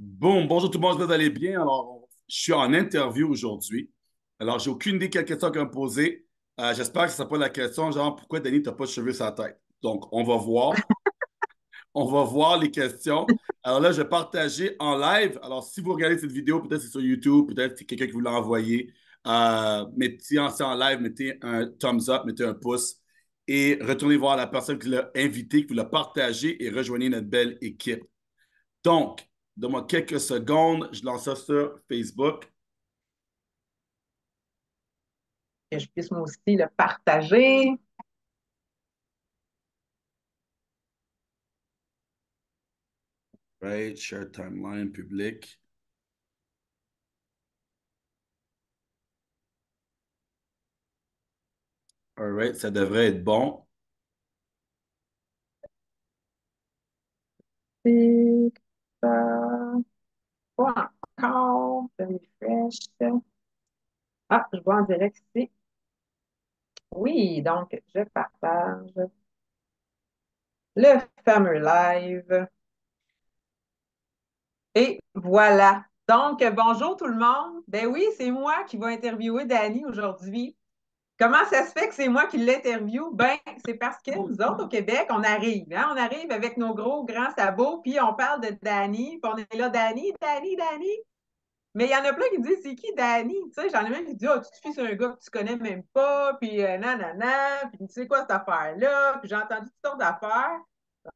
Bon, bonjour tout le monde, j'espère que vous allez bien. Alors, je suis en interview aujourd'hui. Alors, j'ai aucune idée quelle question qu'elle me poser. J'espère que ce ne sera pas la question genre pourquoi Danny t'as pas de cheveux sur la tête. Donc, on va voir. On va voir les questions. Alors là, je vais partager en live. Alors, si vous regardez cette vidéo, peut-être c'est sur YouTube, peut-être c'est quelqu'un qui vous l'a envoyé. Mettez c'est en live, mettez un thumbs up, mettez un pouce et retournez voir la personne qui l'a invité, qui vous l'a partagé et rejoignez notre belle équipe. Donc, donne-moi quelques secondes, je lance ça sur Facebook. Que je puisse moi aussi le partager. Right, share timeline public. All right, ça devrait être bon. Et ça, pas encore. Je refresh. Ah, je vois en direct ici. Oui, donc je partage le fameux live. Et voilà. Donc, bonjour tout le monde. Ben oui, c'est moi qui vais interviewer Dani aujourd'hui. Comment ça se fait que c'est moi qui l'interview? Ben, c'est parce que nous autres, au Québec, on arrive, hein? On arrive avec nos gros, grands sabots, puis on parle de Dani, puis on est là, Dani, Dani, Dani. Mais il y en a plein qui disent, c'est qui Dani? Tu sais, j'en ai même qui disent, oh, tu te fies sur un gars que tu connais même pas, puis nanana, puis tu sais quoi cette affaire-là, puis j'ai entendu toutes sortes d'affaires.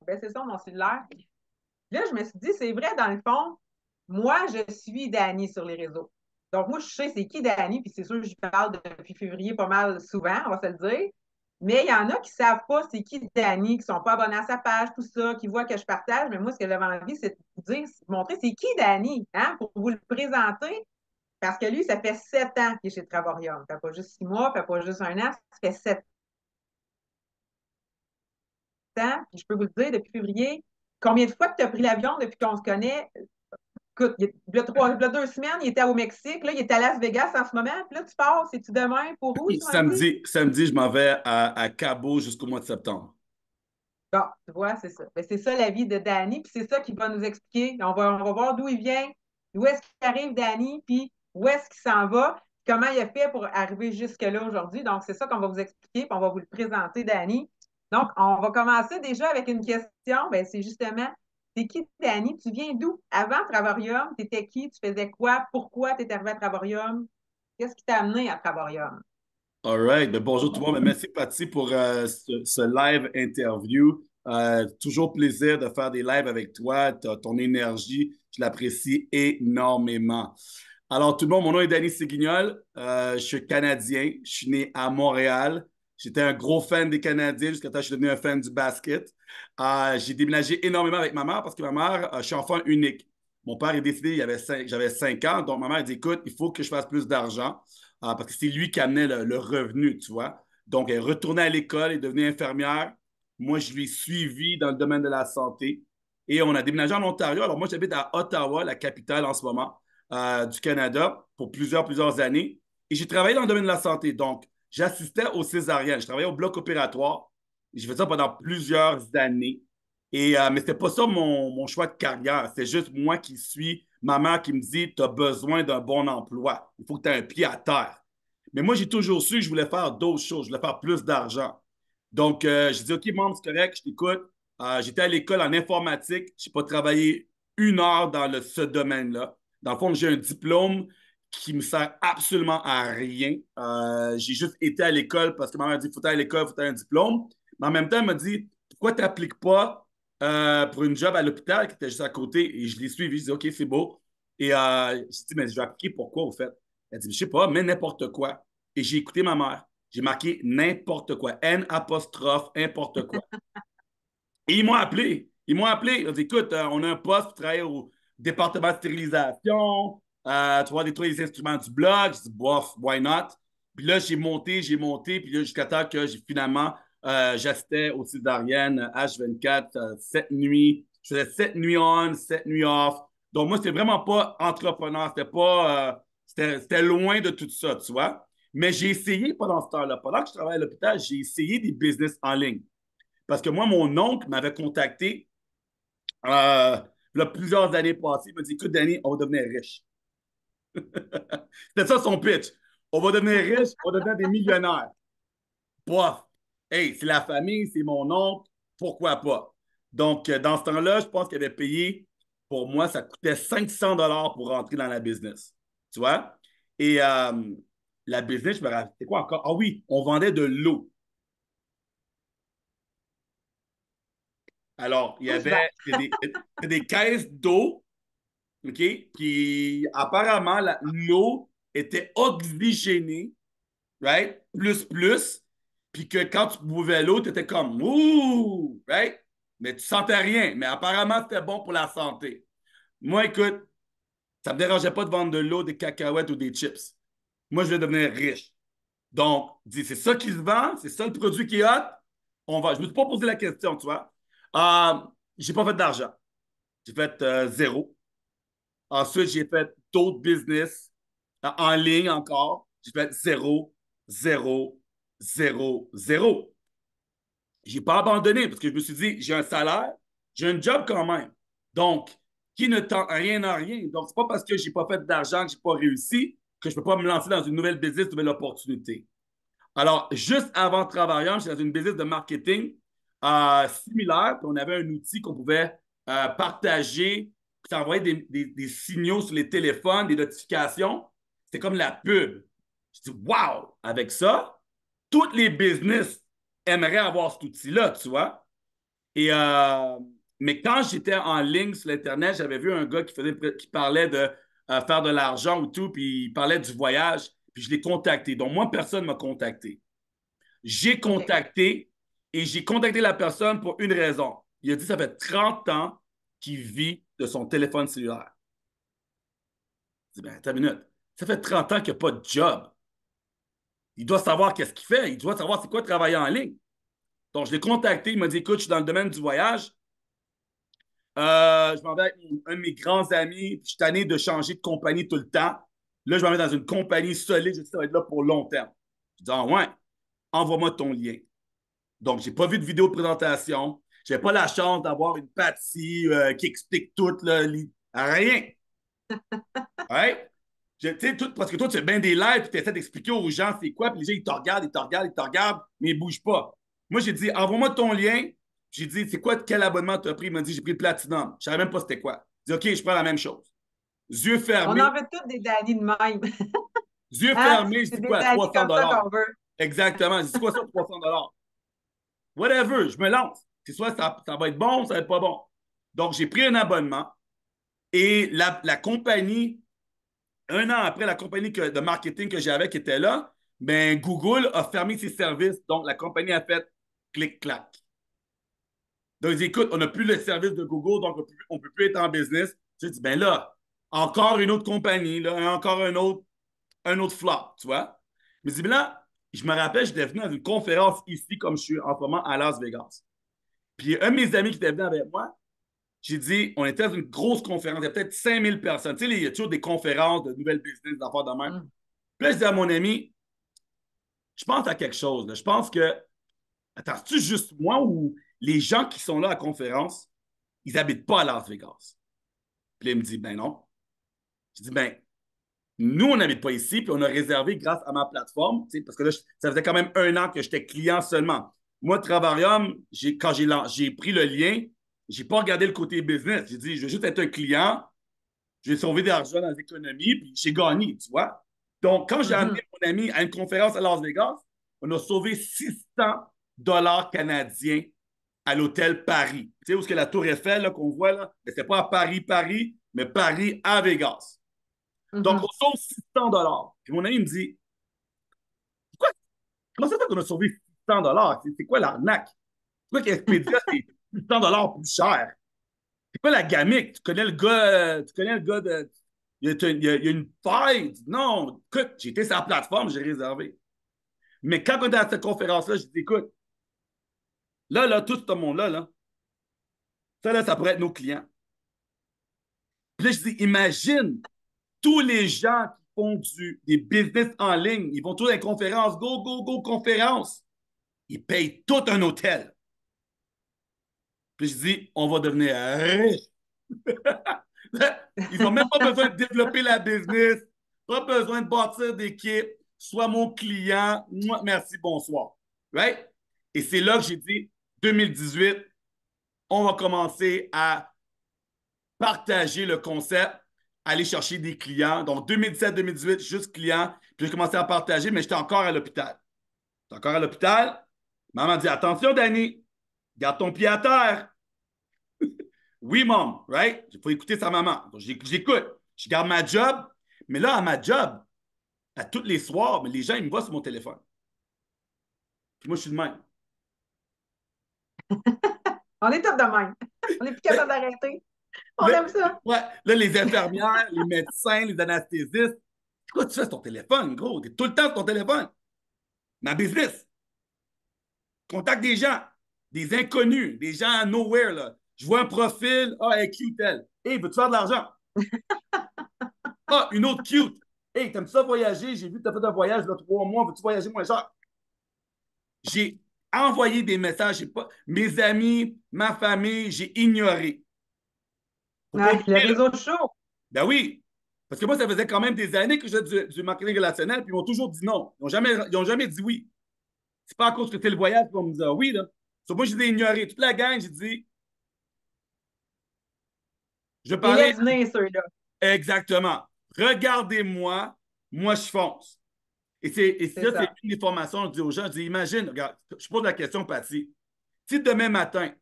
Ben, c'est ça mon cellulaire. Là, je me suis dit, c'est vrai, dans le fond, moi, je suis Dani sur les réseaux. Donc, moi, je sais c'est qui Dani, puis c'est sûr que je parle depuis février pas mal souvent, on va se le dire. Mais il y en a qui ne savent pas c'est qui Dani, qui ne sont pas abonnés à sa page, tout ça, qui voient que je partage. Mais moi, ce que j'avais envie, c'est de vous dire, de montrer c'est qui Dani, hein, pour vous le présenter. Parce que lui, ça fait 7 ans qu'il est chez Travarium. Ça fait pas juste 6 mois, ça fait pas juste un an, ça fait 7 ans. Puis je peux vous le dire, depuis février, combien de fois que tu as pris l'avion depuis qu'on se connaît? Écoute, il y a 2 semaines, il était au Mexique, là, il est à Las Vegas en ce moment, puis là, tu pars, c'est-tu demain pour où, Oui, tu m'as dit? samedi, je m'en vais à Cabo jusqu'au mois de septembre. Bon, tu vois, c'est ça. Ben, c'est ça la vie de Danny, puis c'est ça qu'il va nous expliquer. On va voir d'où il vient, d'où est-ce qu'il arrive, Danny, puis où est-ce qu'il s'en va, comment il a fait pour arriver jusque-là aujourd'hui. Donc, c'est ça qu'on va vous expliquer, puis on va vous le présenter, Danny. Donc, on va commencer déjà avec une question. Ben, c'est justement, c'est qui Danny? Tu viens d'où? Avant Travarium, tu étais qui? Tu faisais quoi? Pourquoi tu es arrivé à Travarium? Qu'est-ce qui t'a amené à Travarium? All right. Ben, bonjour tout le monde. Ben, merci, Patty, pour ce live interview. Toujours plaisir de faire des lives avec toi. Ton énergie, je l'apprécie énormément. Alors, tout le monde, mon nom est Danny Séguignol. Je suis Canadien. Je suis né à Montréal. J'étais un gros fan des Canadiens jusqu'à temps que je suis devenu un fan du basket. J'ai déménagé énormément avec ma mère parce que ma mère, je suis enfant unique. Mon père est décédé, j'avais 5 ans. Donc, ma mère a dit, écoute, il faut que je fasse plus d'argent. Parce que c'est lui qui amenait le revenu, tu vois. Donc, elle est retournée à l'école, elle est devenue infirmière. Moi, je l'ai suivi dans le domaine de la santé. Et on a déménagé en Ontario. Alors, moi, j'habite à Ottawa, la capitale en ce moment du Canada, pour plusieurs années. Et j'ai travaillé dans le domaine de la santé. Donc, j'assistais aux césariennes. Je travaillais au bloc opératoire. J'ai fait ça pendant plusieurs années. Mais c'était pas ça mon choix de carrière. C'est juste moi qui suis ma mère qui me dit, tu as besoin d'un bon emploi. Il faut que tu aies un pied à terre. Mais moi, j'ai toujours su que je voulais faire d'autres choses. Je voulais faire plus d'argent. Donc, j'ai dit, OK, maman, c'est correct, je t'écoute. J'étais à l'école en informatique. Je n'ai pas travaillé 1 heure dans ce domaine-là. Dans le fond, j'ai un diplôme qui me sert absolument à rien. J'ai juste été à l'école parce que ma mère a dit, il faut aller à l'école, il faut avoir un diplôme. Mais en même temps, elle m'a dit, pourquoi tu n'appliques pas pour une job à l'hôpital qui était juste à côté? Et je l'ai suivi. Je dis, OK, c'est beau. Et je dit, mais je vais appliquer pourquoi, au fait? Elle dit, je sais pas, mais n'importe quoi. Et j'ai écouté ma mère. J'ai marqué n'importe quoi. N apostrophe, n'importe quoi. Et ils m'ont appelé. Ils m'ont appelé. Ils ont dit, écoute, on a un poste pour travailler au département de stérilisation. Tu vois, détruire les instruments du blog. Je dis, bof, why not? Puis là, j'ai monté. Puis là, jusqu'à temps que j'ai finalement, j'assistais aux césariennes H24, 7 nuits. Je faisais 7 nuits on, 7 nuits off. Donc, moi, c'était vraiment pas entrepreneur. C'était loin de tout ça, tu vois. Mais j'ai essayé pendant ce temps-là. Pendant que je travaillais à l'hôpital, j'ai essayé des business en ligne. Parce que moi, mon oncle m'avait contacté euh, Puis là, plusieurs années passées, il m'a dit, écoute, Danny, on va devenir riche. C'était ça son pitch. On va devenir riche, on va devenir des millionnaires. Bof. Hey, c'est la famille, c'est mon oncle, pourquoi pas? Donc, dans ce temps-là, je pense qu'il avait payé, pour moi, ça coûtait 500 $ pour rentrer dans la business. Tu vois? Et la business, je me rappelle, c'était quoi encore? Ah oui, on vendait de l'eau. Alors, il y Tout se vend. avait des caisses d'eau, OK? Puis apparemment, l'eau était oxygénée, right? Plus, plus. Puis que quand tu buvais l'eau, tu étais comme ouh, right? Mais tu sentais rien. Mais apparemment, c'était bon pour la santé. Moi, écoute, ça ne me dérangeait pas de vendre de l'eau, des cacahuètes ou des chips. Moi, je vais devenir riche. Donc, dis, c'est ça qui se vend, c'est ça le produit qui est hot. On va. Je ne me suis pas posé la question, tu vois. Euh, j'ai pas fait d'argent. J'ai fait zéro. Ensuite, j'ai fait d'autres business en ligne encore. J'ai fait zéro, zéro, zéro, zéro. J'ai pas abandonné parce que je me suis dit, j'ai un salaire, j'ai un job quand même. Donc, qui ne tente rien à rien. Donc, c'est pas parce que j'ai pas fait d'argent, que j'ai pas réussi, que je peux pas me lancer dans une nouvelle business, une nouvelle opportunité. Alors, juste avant Travaillant, j'étais dans une business de marketing similaire, puis on avait un outil qu'on pouvait partager, puis t'envoyer des signaux sur les téléphones, des notifications. C'était comme la pub. Je dis, wow! Avec ça, toutes les business aimeraient avoir cet outil-là, tu vois. Et, mais quand j'étais en ligne sur l'Internet, j'avais vu un gars qui parlait de faire de l'argent ou tout, puis il parlait du voyage, puis je l'ai contacté. Donc, moi, personne ne m'a contacté. J'ai OK. contacté et j'ai contacté la personne pour une raison. Il a dit que ça fait 30 ans qu'il vit de son téléphone cellulaire. Je dis, ben, attends une minute. Ça fait 30 ans qu'il n'y a pas de job. Il doit savoir qu'est-ce qu'il fait. Il doit savoir c'est quoi travailler en ligne. Donc, je l'ai contacté. Il m'a dit, écoute, je suis dans le domaine du voyage. Je m'en vais avec un de mes grands amis. Je suis tanné de changer de compagnie tout le temps. Là, je m'en vais dans une compagnie solide. Je sais que ça va être là pour long terme. Je dis, ah ouais, envoie-moi ton lien. Donc, j'ai pas vu de vidéo de présentation. J'ai pas la chance d'avoir une Patsy qui explique tout, là, rien. Ouais? Tout, parce que toi, tu fais bien des lives, tu essaies d'expliquer aux gens c'est quoi, puis les gens, ils te regardent, ils te regardent, ils te regardent, mais ils ne bougent pas. Moi, j'ai dit, envoie-moi ton lien. J'ai dit, c'est quoi, quel abonnement tu as pris? Il m'a dit, j'ai pris le Platinum. Je ne savais même pas c'était quoi. J'ai dit, OK, je prends la même chose. Yeux On fermés, en veut toutes des Danny de même. yeux Hein? fermés, je C'est dis des quoi, Danny 300 comme ça dollars. qu'on veut. Exactement. Je dis, quoi ça, 300 $? Whatever, je me lance. C'est soit ça va être bon, ça va être pas bon. Donc, j'ai pris un abonnement et la compagnie, un an après, la compagnie de marketing que j'avais qui était là, ben, Google a fermé ses services. Donc, la compagnie a fait clic-clac. Donc, ils disent, écoute, on n'a plus le service de Google, donc on ne peut plus être en business. Je dis, ben là, encore une autre compagnie, là, encore un autre flop, tu vois. Mais je dis, ben là, je me rappelle, j'étais venu dans une conférence ici, comme je suis en ce moment à Las Vegas. Puis un de mes amis qui était venu avec moi, j'ai dit, on était dans une grosse conférence, il y a peut-être 5000 personnes. Tu sais, il y a toujours des conférences de nouvelles business, d'affaires de même. Mm. Puis là, je dis à mon ami, je pense à quelque chose. Là. Je pense que, attends, c'est-tu juste moi ou les gens qui sont là à la conférence, ils n'habitent pas à Las Vegas? Puis là, il me dit, ben non. Je dis, ben, nous, on n'habite pas ici, puis on a réservé grâce à ma plateforme, parce que là, ça faisait quand même un an que j'étais client seulement. Moi, Travarium, quand j'ai pris le lien, j'ai pas regardé le côté business. J'ai dit, je vais juste être un client, je vais sauver de l'argent dans l'économie, puis j'ai gagné, tu vois. Donc, quand j'ai amené Mhm. mon ami à une conférence à Las Vegas, on a sauvé 600 $ canadiens à l'hôtel Paris. Tu sais, où est-ce que la Tour Eiffel là, qu'on voit là, mais c'est pas à Paris, Paris, mais Paris à Vegas. Donc, on Mhm. sauve 600 $. Puis mon ami me dit, quoi, comment ça fait qu'on a sauvé 600 $? C'est quoi l'arnaque? Pourquoi qu'Expedia, c'est 600 $ plus cher? C'est quoi la gamique? Tu connais le gars de. Il y a une faille. Non, écoute, j'ai été sur la plateforme, j'ai réservé. Mais quand on était à cette conférence-là, je dis, écoute, là, tout ce monde-là, ça, là, ça pourrait être nos clients. Puis là, je dis, imagine tous les gens qui font des business en ligne, ils vont tous à les conférences, go, go, go, conférence. Ils payent tout un hôtel. Puis je dis, on va devenir riche. Ils n'ont même pas besoin de développer la business, pas besoin de bâtir d'équipe. Sois mon client. Moi, merci, bonsoir. Right? Et c'est là que j'ai dit, 2018, on va commencer à partager le concept, aller chercher des clients. Donc, 2017-2018, juste clients. Puis j'ai commencé à partager, mais j'étais encore à l'hôpital. J'étais encore à l'hôpital. Maman dit, attention, Danny, garde ton pied à terre. Oui, mom, right? Il faut écouter sa maman. Donc, j'écoute. Je garde ma job. Mais là, à ma job, à tous les soirs, mais les gens, ils me voient sur mon téléphone. Puis moi, je suis de même. On est tous de même. On n'est plus capable d'arrêter. On Là, aime ça. ouais, là, les infirmières, les médecins, les anesthésistes, quoi tu fais sur ton téléphone, gros? T'es tout le temps sur ton téléphone. Ma business. Contacte des gens, des inconnus, des gens à nowhere, là. Je vois un profil, ah, elle est cute, elle. Hey, veux-tu faire de l'argent? Ah, une autre cute. Hey, t'aimes ça voyager? J'ai vu que t'as fait un voyage de 3 mois. Veux-tu voyager moins cher? J'ai envoyé des messages. Pas, mes amis, ma famille, j'ai ignoré. Faut pas Ah, le oublier, là. réseau chaud. Ben oui. Parce que moi, ça faisait quand même des années que je faisais du marketing relationnel, puis ils m'ont toujours dit non. Ils ont jamais dit oui. C'est pas à cause que c'était le voyage qu'ils vont me dire oui, là. Sur moi, j'ai ignoré. Toute la gang, j'ai dit, je Il parlais laisse venir ceux-là. exactement. Regardez-moi, moi, je fonce. Et C'est ça, c'est ça. une des formations, je dis aux gens, je dis, imagine, regarde, je pose la question, Patty. Si demain matin,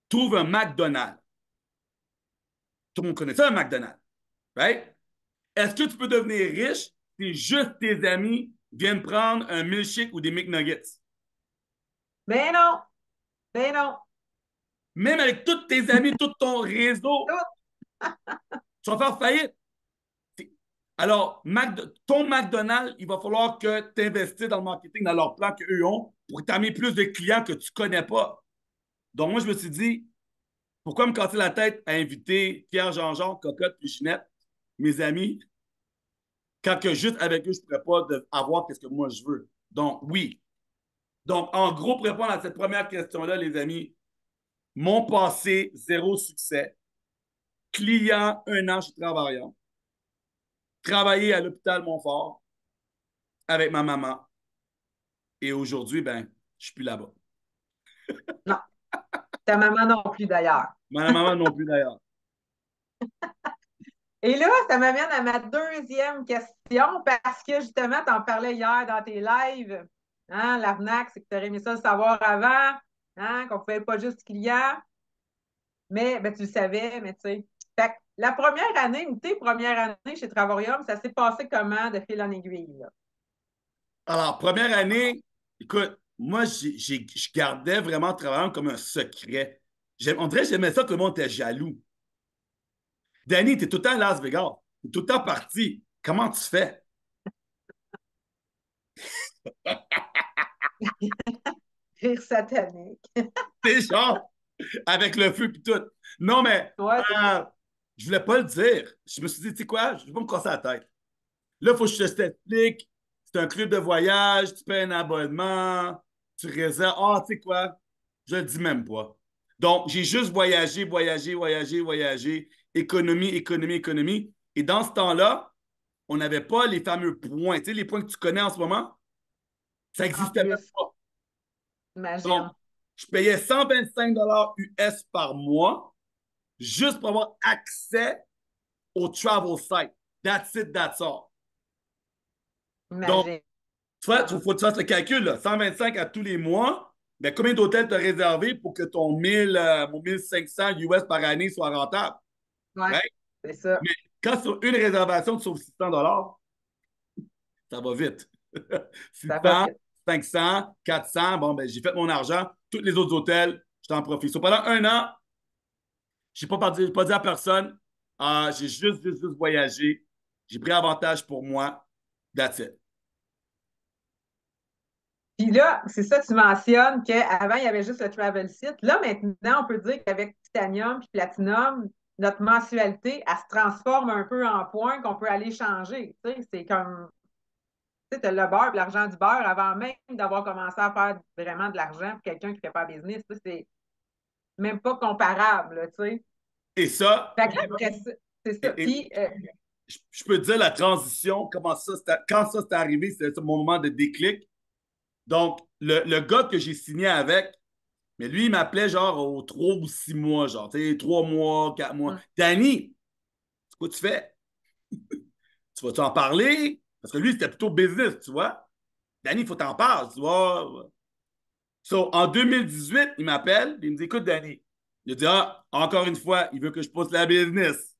tu ouvres un McDonald's, tout le monde connaît ça, un McDonald's, right? Est-ce que tu peux devenir riche si juste tes amis viennent prendre un milkshake ou des McNuggets? Ben non. Ben non. Même avec tous tes amis, tout ton réseau, Tout. tu vas faire faillite. Alors, ton McDonald's, il va falloir que tu investisses dans le marketing, dans leur plan qu'eux ont, pour t'amener plus de clients que tu ne connais pas. Donc, moi, je me suis dit, pourquoi me casser la tête à inviter Pierre, Jean-Jean, Cocotte et Ginette, mes amis, quand que juste avec eux, je ne pourrais pas avoir ce que moi je veux. Donc, oui. Donc, en gros, pour répondre à cette première question-là, les amis, mon passé, zéro succès. Client, 1 an chez Travaillant. Travailler à l'hôpital Montfort avec ma maman. Et aujourd'hui, ben, je suis plus là-bas. Non. Ta maman non plus d'ailleurs. Ma maman non plus, d'ailleurs. Et là, ça m'amène à ma deuxième question parce que justement, tu en parlais hier dans tes lives. Hein, l'arnaque, c'est que tu aurais aimé ça le savoir avant, hein, qu'on ne pouvait pas juste client. Mais ben, tu le savais, mais tu sais. Fait que la première année ou tes premières années chez Travarium, ça s'est passé comment de fil en aiguille, là? Alors, première année, écoute, moi, je gardais vraiment Travaillant comme un secret. On dirait que j'aimais ça que le monde était jaloux. Danny, t'es tout le temps à Las Vegas. T'es tout le temps parti. Comment tu fais? Rire satanique. T'es genre avec le feu et tout. Non, mais Ouais, c'est ça. je voulais pas le dire. Je me suis dit, tu sais quoi, je vais pas me casser la tête. Là, il faut que je t'explique. C'est un club de voyage, tu payes un abonnement, tu réserves. Ah, tu sais quoi? Je le dis même pas. Donc, j'ai juste voyagé, voyagé, voyagé, voyagé, économie, économie, économie. Et dans ce temps-là, on n'avait pas les fameux points. Tu sais, les points que tu connais en ce moment, ça En n'existait même plus, pas. Donc, imagine. je payais 125 US par mois juste pour avoir accès au travel site. That's it, that's all. Donc, Imagine. tu vois, il faut que tu fasses le calcul, là. 125 à tous les mois. Ben, combien d'hôtels tu as réservé pour que ton 1500 US par année soit rentable? Ouais, Right? c'est ça. Mais quand sur une réservation, tu sauves 600 ça va vite. Ça va 600, vite. 500, 400, bon, ben, j'ai fait mon argent. Tous les autres hôtels, je t'en profite. So, pendant 1 an, je n'ai pas dit à personne. J'ai juste voyagé. J'ai pris avantage pour moi. That's it. Puis là, c'est ça, tu mentionnes qu'avant, il y avait juste le travel site. Là, maintenant, on peut dire qu'avec Titanium et Platinum, notre mensualité, elle se transforme un peu en points qu'on peut aller changer. Tu sais, c'est comme, tu sais, le beurre, l'argent du beurre, avant même d'avoir commencé à faire vraiment de l'argent pour quelqu'un qui ne fait pas business. Tu sais, c'est même pas comparable, là, tu sais. Et ça, Fait que là, après ça, c'est ça. et Puis, je peux te dire la transition, comment ça, quand ça s'est arrivé, c'était mon moment de déclic. Donc, le gars que j'ai signé avec, mais lui, il m'appelait genre aux 3 ou 6 mois, genre, tu sais, 3 mois, 4 mois. Danny, c'est quoi tu fais? Tu vas-tu en parler? Parce que lui, c'était plutôt business, tu vois. Danny, il faut t'en parler, tu vois. So, en 2018, il m'appelle, il me dit, écoute, Danny, il dit, ah, encore une fois, il veut que je pousse la business.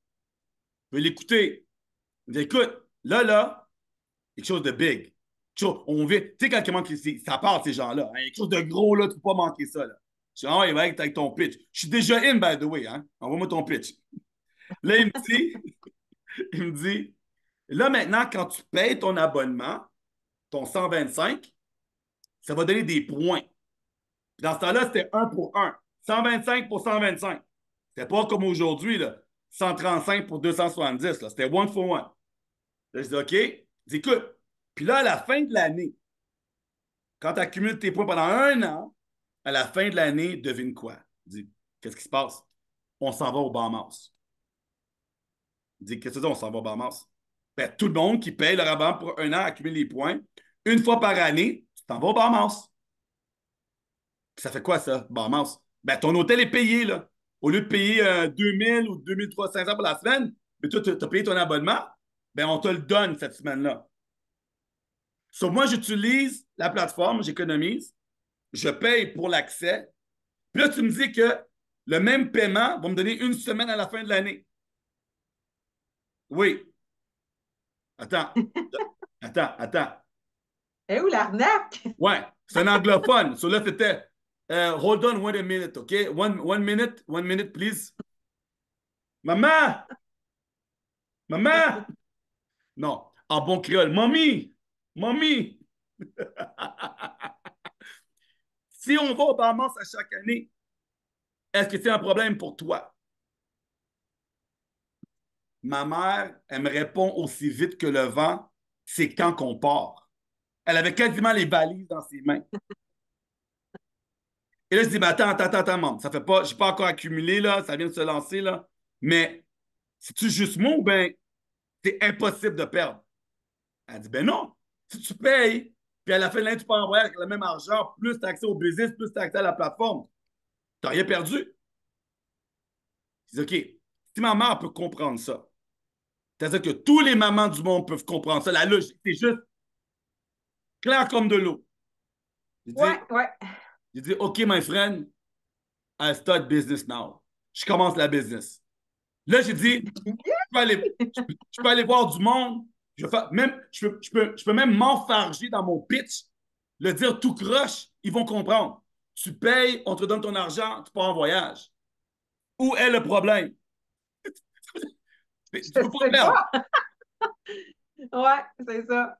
Je vais l'écouter. Il me dit, écoute, là, quelque chose de big. On vit, tu sais, quand il manque, ça part, ces gens-là. Hein, quelque chose de gros, là, tu ne peux pas manquer ça. Là. Je dis, ah, il va être avec ton pitch. Je suis déjà in, by the way. Hein? Envoie-moi ton pitch. Là, il me dit, là, maintenant, quand tu payes ton abonnement, ton 125, ça va donner des points. Puis dans ce temps-là, c'était 1 pour 1. 125 pour 125. C'était pas comme aujourd'hui, là. 135 pour 270. Là. C'était one for one. Là, je dis, OK. Je dis, écoute. Puis là, à la fin de l'année, quand tu accumules tes points pendant 1 an, à la fin de l'année, devine quoi? Je dis, qu'est-ce qui se passe? On s'en va au Bahamas. Je dis, qu'est-ce que tu dis, on s'en va au Bahamas? Ben, tout le monde qui paye leur abonnement pour 1 an accumule les points. Une fois par année, tu t'en vas au Bahamas. Puis ça fait quoi, ça, Bahamas? Ben, ton hôtel est payé, là. Au lieu de payer 2000 ou 2300 pour la semaine, mais toi, tu as payé ton abonnement, ben, on te le donne cette semaine-là. So, moi, j'utilise la plateforme, j'économise, je paye pour l'accès. Puis là, tu me dis que le même paiement va me donner une semaine à la fin de l'année. Oui. Attends. Attends. où l'arnaque? Ouais, c'est un anglophone. So là, c'était hold on one minute, OK? One minute, please. Maman! Maman! Non, en bon créole. Mamie! Mamie! Si on va au Bahamas à chaque année, est-ce que c'est un problème pour toi? Ma mère, elle me répond aussi vite que le vent, c'est quand qu'on part. Elle avait quasiment les valises dans ses mains. Et là, je dis, ben, attends, maman. Ça fait pas, je n'ai pas encore accumulé, là, ça vient de se lancer, là. Mais, c'est-tu juste moi ou bien c'est impossible de perdre? Elle dit, ben non. Si tu payes, puis à la fin de l'année, tu peux envoyer avec le même argent, plus tu as accès au business, plus tu as accès à la plateforme. Tu n'as rien perdu. Je dis, OK, si ma mère peut comprendre ça, c'est-à-dire que tous les mamans du monde peuvent comprendre ça, la logique, c'est juste clair comme de l'eau. J'ai Ouais, dit, ouais. j'ai dit, OK, my friend, I start business now. Je commence la business. Là, j'ai dit, je peux aller voir du monde. Je peux même m'enfarger dans mon pitch, le dire tout croche, ils vont comprendre. Tu payes, on te donne ton argent, tu pars en voyage. Où est le problème? Tu Je ne peux pas sais perdre. pas. Ouais, c'est ça.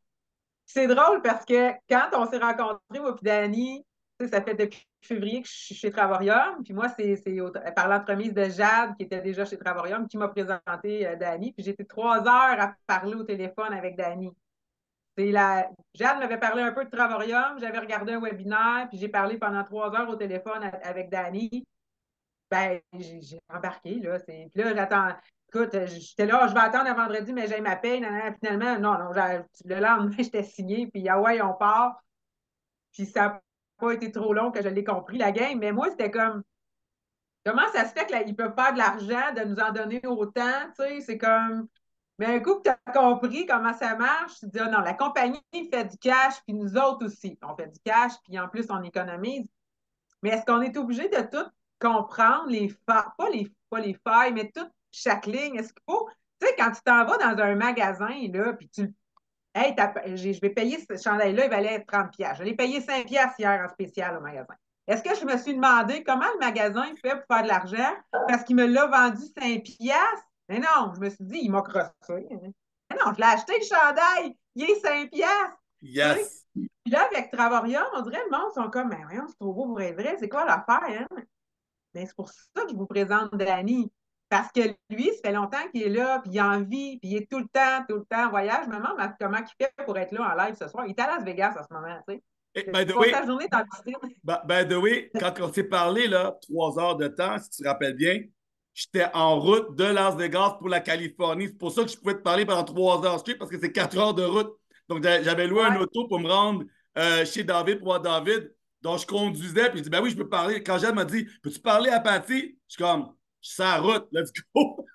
C'est drôle parce que quand on s'est rencontrés, moi et Dani, ça fait depuis février que je suis chez Travarium. Puis moi, c'est par l'entremise de Jade, qui était déjà chez Travarium, qui m'a présenté Dani. Puis j'ai été 3 heures à parler au téléphone avec Dani. Jade m'avait parlé un peu de Travarium, j'avais regardé un webinaire, puis j'ai parlé pendant 3 heures au téléphone avec Dani. Ben, j'ai embarqué, là. Puis là, j'attends. Écoute, j'étais là, je vais attendre à vendredi, mais j'ai ma paye. Finalement, non, non, le lendemain, j'étais signé, puis ah ouais, on part. Puis ça n'a pas été trop long que je l'ai compris, la game. Mais moi, c'était comme, comment ça se fait qu'ils peuvent faire de l'argent, de nous en donner autant, tu sais? C'est comme, mais un coup que tu as compris comment ça marche, tu te dis, ah non, la compagnie fait du cash, puis nous autres aussi, on fait du cash, puis en plus, on économise. Mais est-ce qu'on est obligé de tout comprendre, les failles, pas les failles, mais toute chaque ligne? Est-ce qu'il faut, tu sais, quand tu t'en vas dans un magasin, là, puis hey, je vais payer ce chandail-là, il valait 30 pièces. Je l'ai payé 5 pièces hier en spécial au magasin. Est-ce que je me suis demandé comment le magasin fait pour faire de l'argent parce qu'il me l'a vendu 5 pièces? Mais non, je me suis dit, il m'a crossé. Mais non, je l'ai acheté le chandail, il est 5 pièces. Tu sais? Yes. Puis là, avec Travarium, on dirait le monde sont comme, mais voyons, c'est trop beau pour être vrai, c'est quoi l'affaire, hein? Mais c'est pour ça que je vous présente Danny. Parce que lui, ça fait longtemps qu'il est là, puis il a envie, puis il est tout le temps en voyage. Je me demande comment il fait pour être là en live ce soir. Il est à Las Vegas en ce moment, tu sais. Et, Il passe sa journée dans le piscine. by the way, quand on s'est parlé, là, 3 heures de temps, si tu te rappelles bien, j'étais en route de Las Vegas pour la Californie. C'est pour ça que je pouvais te parler pendant 3 heures straight parce que c'est 4 heures de route. Donc, j'avais loué un Ouais. auto pour me rendre chez David pour voir David. Donc, je conduisais, puis je dis, ben oui, je peux parler. Quand Jeanne m'a dit, peux-tu parler à Patty? Je suis comme, je suis sur la route, let's go.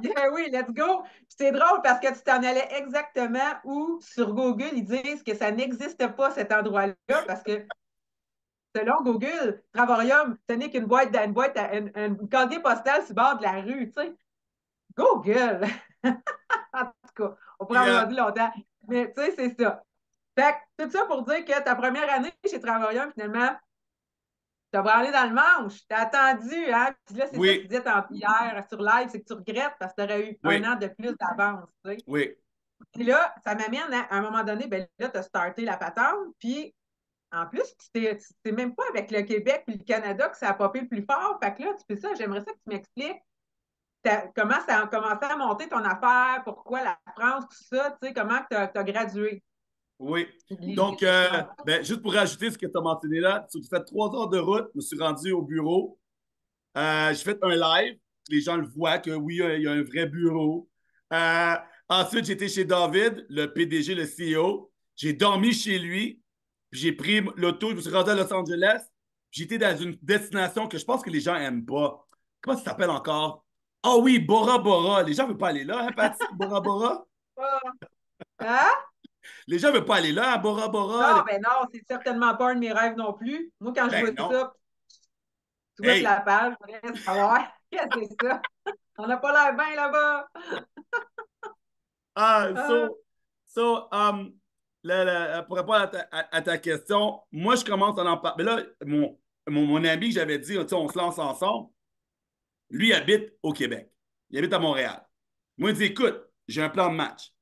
Yeah, oui, let's go. Puis c'est drôle parce que tu t'en allais exactement où sur Google, ils disent que ça n'existe pas cet endroit-là parce que selon Google, Travorium, ce n'est qu'une boîte, une casier postale sur le bord de la rue, tu sais. Google! En tout cas, on pourrait Puis, en dire longtemps. Mais tu sais, c'est ça. Fait que, tout ça pour dire que ta première année chez Travorium, finalement, t'as branlé dans le manche. T'as attendu, hein? Puis là, c'est ça que tu oui, disais hier sur live, c'est que tu regrettes parce que tu aurais eu un oui, an de plus d'avance, tu sais. oui, Puis là, ça m'amène à un moment donné, ben là, tu as starté la patente, puis en plus, c'est même pas avec le Québec et le Canada que ça a popé le plus fort. Fait que là, tu fais ça, j'aimerais ça que tu m'expliques comment ça a commencé à monter ton affaire, pourquoi la France, tout ça, tu sais, comment tu as gradué. oui. Les Donc, questions. ben, juste pour rajouter ce que tu as mentionné là, j'ai fait 3 heures de route, je me suis rendu au bureau. J'ai fait un live. Les gens le voient que oui, il y a un vrai bureau. Euh, Ensuite, j'étais chez David, le PDG, le CEO. J'ai dormi chez lui. Puis j'ai pris l'auto. Je me suis rendu à Los Angeles. J'étais dans une destination que je pense que les gens n'aiment pas. Comment ça s'appelle encore? Ah oui, Bora Bora. Les gens ne veulent pas aller là, hein, Patty? Bora Bora? Ah, hein? Les gens ne veulent pas aller là, à Bora Bora. Non, ben non, c'est certainement pas un de mes rêves non plus. Moi, quand je vois Ben non. ça, tu vois Hey! la page, je voudrais savoir qu'est-ce que c'est ça. On n'a pas l'air bien là-bas. Ah, Ah, pour répondre à ta question, moi, je commence à en parler. Mais là, mon ami que j'avais dit, tu sais, on se lance ensemble, lui, il habite au Québec. Il habite à Montréal. Moi, il dit, écoute, j'ai un plan de match.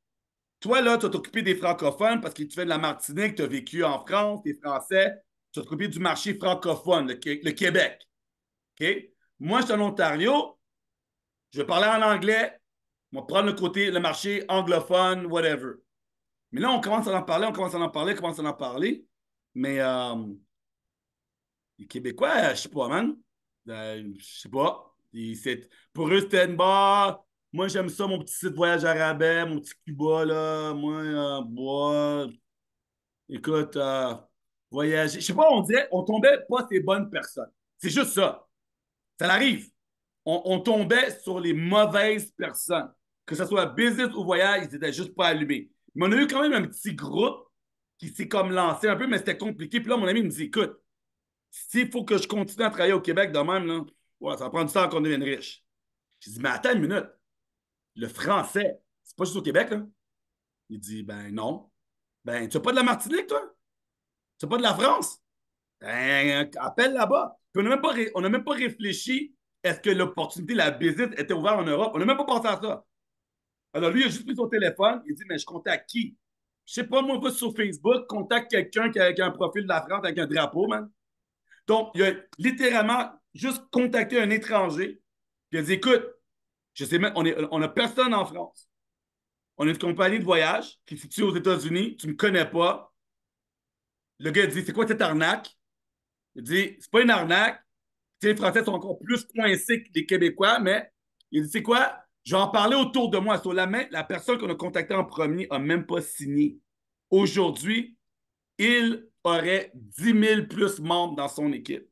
Toi, là, tu vas t'occuper des francophones parce que tu fais de la Martinique, tu as vécu en France, tu es français, tu vas t'occuper du marché francophone, le Québec. OK? Moi, je suis en Ontario, je vais parler en anglais, on va prendre le côté, le marché anglophone, whatever. Mais là, on commence à en parler, on commence à en parler, on commence à en parler. Mais les Québécois, je sais pas, man. Je sais pas. Pour eux, c'était une barre. Moi, j'aime ça, mon petit site voyage à rabais, mon petit Cuba, là. Moi, écoute, voyager. Je sais pas, on dirait, on tombait pas ces bonnes personnes. C'est juste ça. Ça arrive. On tombait sur les mauvaises personnes. Que ce soit business ou voyage, ils étaient juste pas allumés. Mais on a eu quand même un petit groupe qui s'est comme lancé un peu, mais c'était compliqué. Puis là, mon ami me dit, écoute, s'il faut que je continue à travailler au Québec de même, là, ouais, ça va prendre du temps qu'on devienne riche. J'ai dit, mais attends une minute. Le français, c'est pas juste au Québec, là. Il dit, ben non. Ben, tu n'as pas de la Martinique, toi? Tu n'as pas de la France? Ben, appelle là-bas. Puis on n'a même pas réfléchi est-ce que l'opportunité, la business était ouverte en Europe. On n'a même pas pensé à ça. Alors lui, il a juste pris son téléphone. Il dit, mais je contacte qui? Je sais pas, moi, va sur Facebook, contacte quelqu'un qui a un profil de la France avec un drapeau, man. Donc, il a littéralement juste contacté un étranger. Puis il a dit, écoute, je sais même, on a personne en France. On est une compagnie de voyage qui est située aux États-Unis. Tu ne me connais pas. Le gars dit, c'est quoi cette arnaque? Il dit, c'est pas une arnaque. Tu sais, les Français sont encore plus coincés que les Québécois, mais il dit, c'est quoi? Je vais en parler autour de moi. Sur la personne qu'on a contactée en premier n'a même pas signé. Aujourd'hui, il aurait 10 000 plus membres dans son équipe.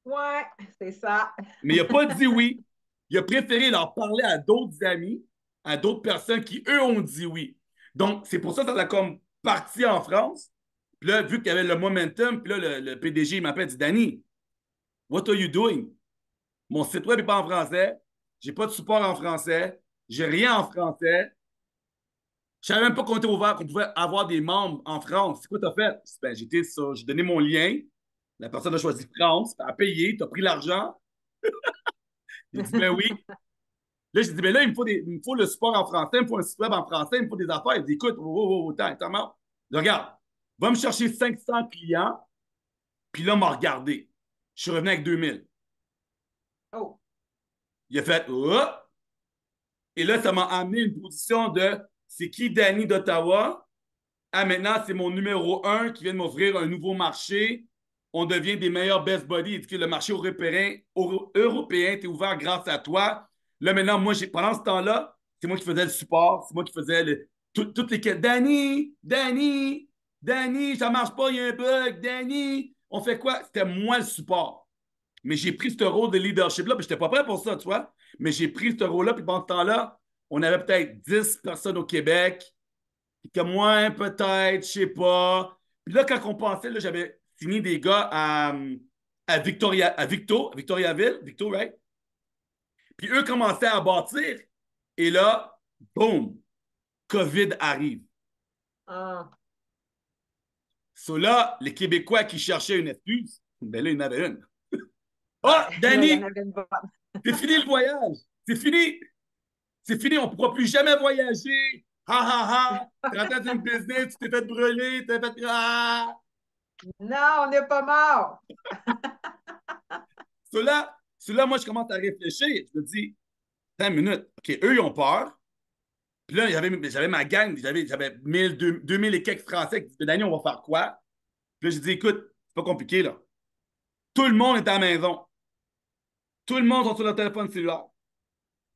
ouais, c'est ça. Mais il n'a pas dit oui. Il a préféré leur parler à d'autres amis, à d'autres personnes qui, eux, ont dit oui. Donc, c'est pour ça que ça a comme parti en France. Puis là, vu qu'il y avait le momentum, puis là, le PDG, il m'appelle, il dit, Danny, what are you doing? Mon site web n'est pas en français. J'ai pas de support en français. J'ai rien en français. Je savais même pas qu'on était ouvert, qu'on pouvait avoir des membres en France. C'est quoi t'as fait? Ben, j'étais ça. J'ai donné mon lien. La personne a choisi France, a payé, t'as pris l'argent. Il dit, ben oui. Là, j'ai dit, ben là, il me faut le support en français, il me faut un site web en français, il me faut des affaires. Il dit, écoute, attends, regarde, va me chercher 500 clients, puis là, m'a regardé. Je suis revenu avec 2000. Oh, Il a fait, oh! Et là, ça m'a amené une position de c'est qui Danny d'Ottawa? Ah, maintenant, c'est mon numéro 1 qui vient de m'offrir un nouveau marché. on devient des meilleurs best buddies. Il dit que le marché européen était ouvert grâce à toi. Là, maintenant, moi, pendant ce temps-là, c'est moi qui faisais le support, c'est moi qui faisais toutes les quêtes. Danny, ça marche pas, il y a un bug. Danny, on fait quoi? C'était moi le support. Mais j'ai pris ce rôle de leadership-là, puis je n'étais pas prêt pour ça, tu vois. Mais j'ai pris ce rôle-là, puis pendant ce temps-là, on avait peut-être 10 personnes au Québec, puis que moi, peut-être, je sais pas. Puis là, quand on pensait, là, j'avais signé des gars Victoriaville, Victo, right? Puis eux commençaient à bâtir. Et là, boum, COVID arrive. Ah, So là, les Québécois qui cherchaient une excuse, ben là, il y en avait une. ouais, Ah, oh, là, il y en Danny, avait une bonne. c'est fini le voyage. C'est fini. C'est fini, on ne pourra plus jamais voyager. Ha ha ha. Tu rentres dans une business, tu t'es fait brûler, tu t'es fait. Ah! Non, on n'est pas mort. Cela, moi, je commence à réfléchir. Je me dis, attends une minute. OK, eux, ils ont peur. Puis là, j'avais ma gang, j'avais 2000 et quelques Français qui disaient, Dani, on va faire quoi? Puis là, j'ai dit, écoute, c'est pas compliqué, là. Tout le monde est à la maison. Tout le monde est sur leur téléphone cellulaire.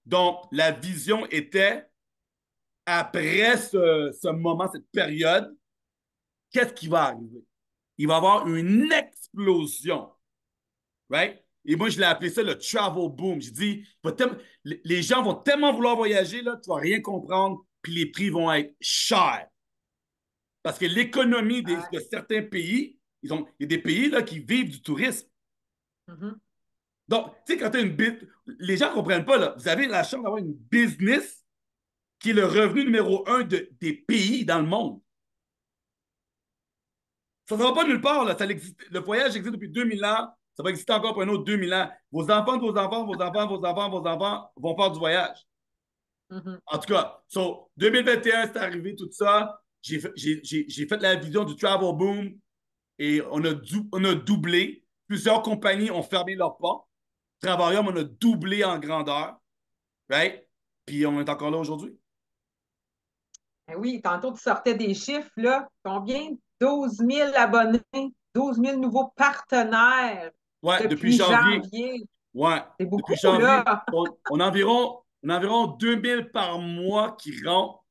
Donc, la vision était, après ce moment, cette période, qu'est-ce qui va arriver? Il va y avoir une explosion. Right? Et moi, je l'ai appelé ça le travel boom. J'ai dit, les gens vont tellement vouloir voyager, là, tu vas rien comprendre, puis les prix vont être chers. Parce que l'économie de certains pays, il y a des pays là, qui vivent du tourisme. Mhm. Donc, tu sais, quand tu as une les gens ne comprennent pas, là, vous avez la chance d'avoir une business qui est le revenu numéro un des pays dans le monde. Ça ne va pas nulle part. Là. Le voyage existe depuis 2000 ans. Ça va exister encore pour un autre 2000 ans. Vos enfants, vos enfants, vos enfants, vos enfants, vos enfants vont faire du voyage. Mhm. En tout cas, 2021, c'est arrivé tout ça. J'ai fait la vision du travel boom et on a doublé. Plusieurs compagnies ont fermé leurs portes. Travaillum, on a doublé en grandeur. Right? Puis on est encore là aujourd'hui. Ben oui, tantôt tu sortais des chiffres, là. Combien? 12 000 abonnés, 12 000 nouveaux partenaires Ouais, depuis depuis janvier. janvier. Ouais, C'est depuis beaucoup, janvier, là. on a environ 2000 par mois qui rentrent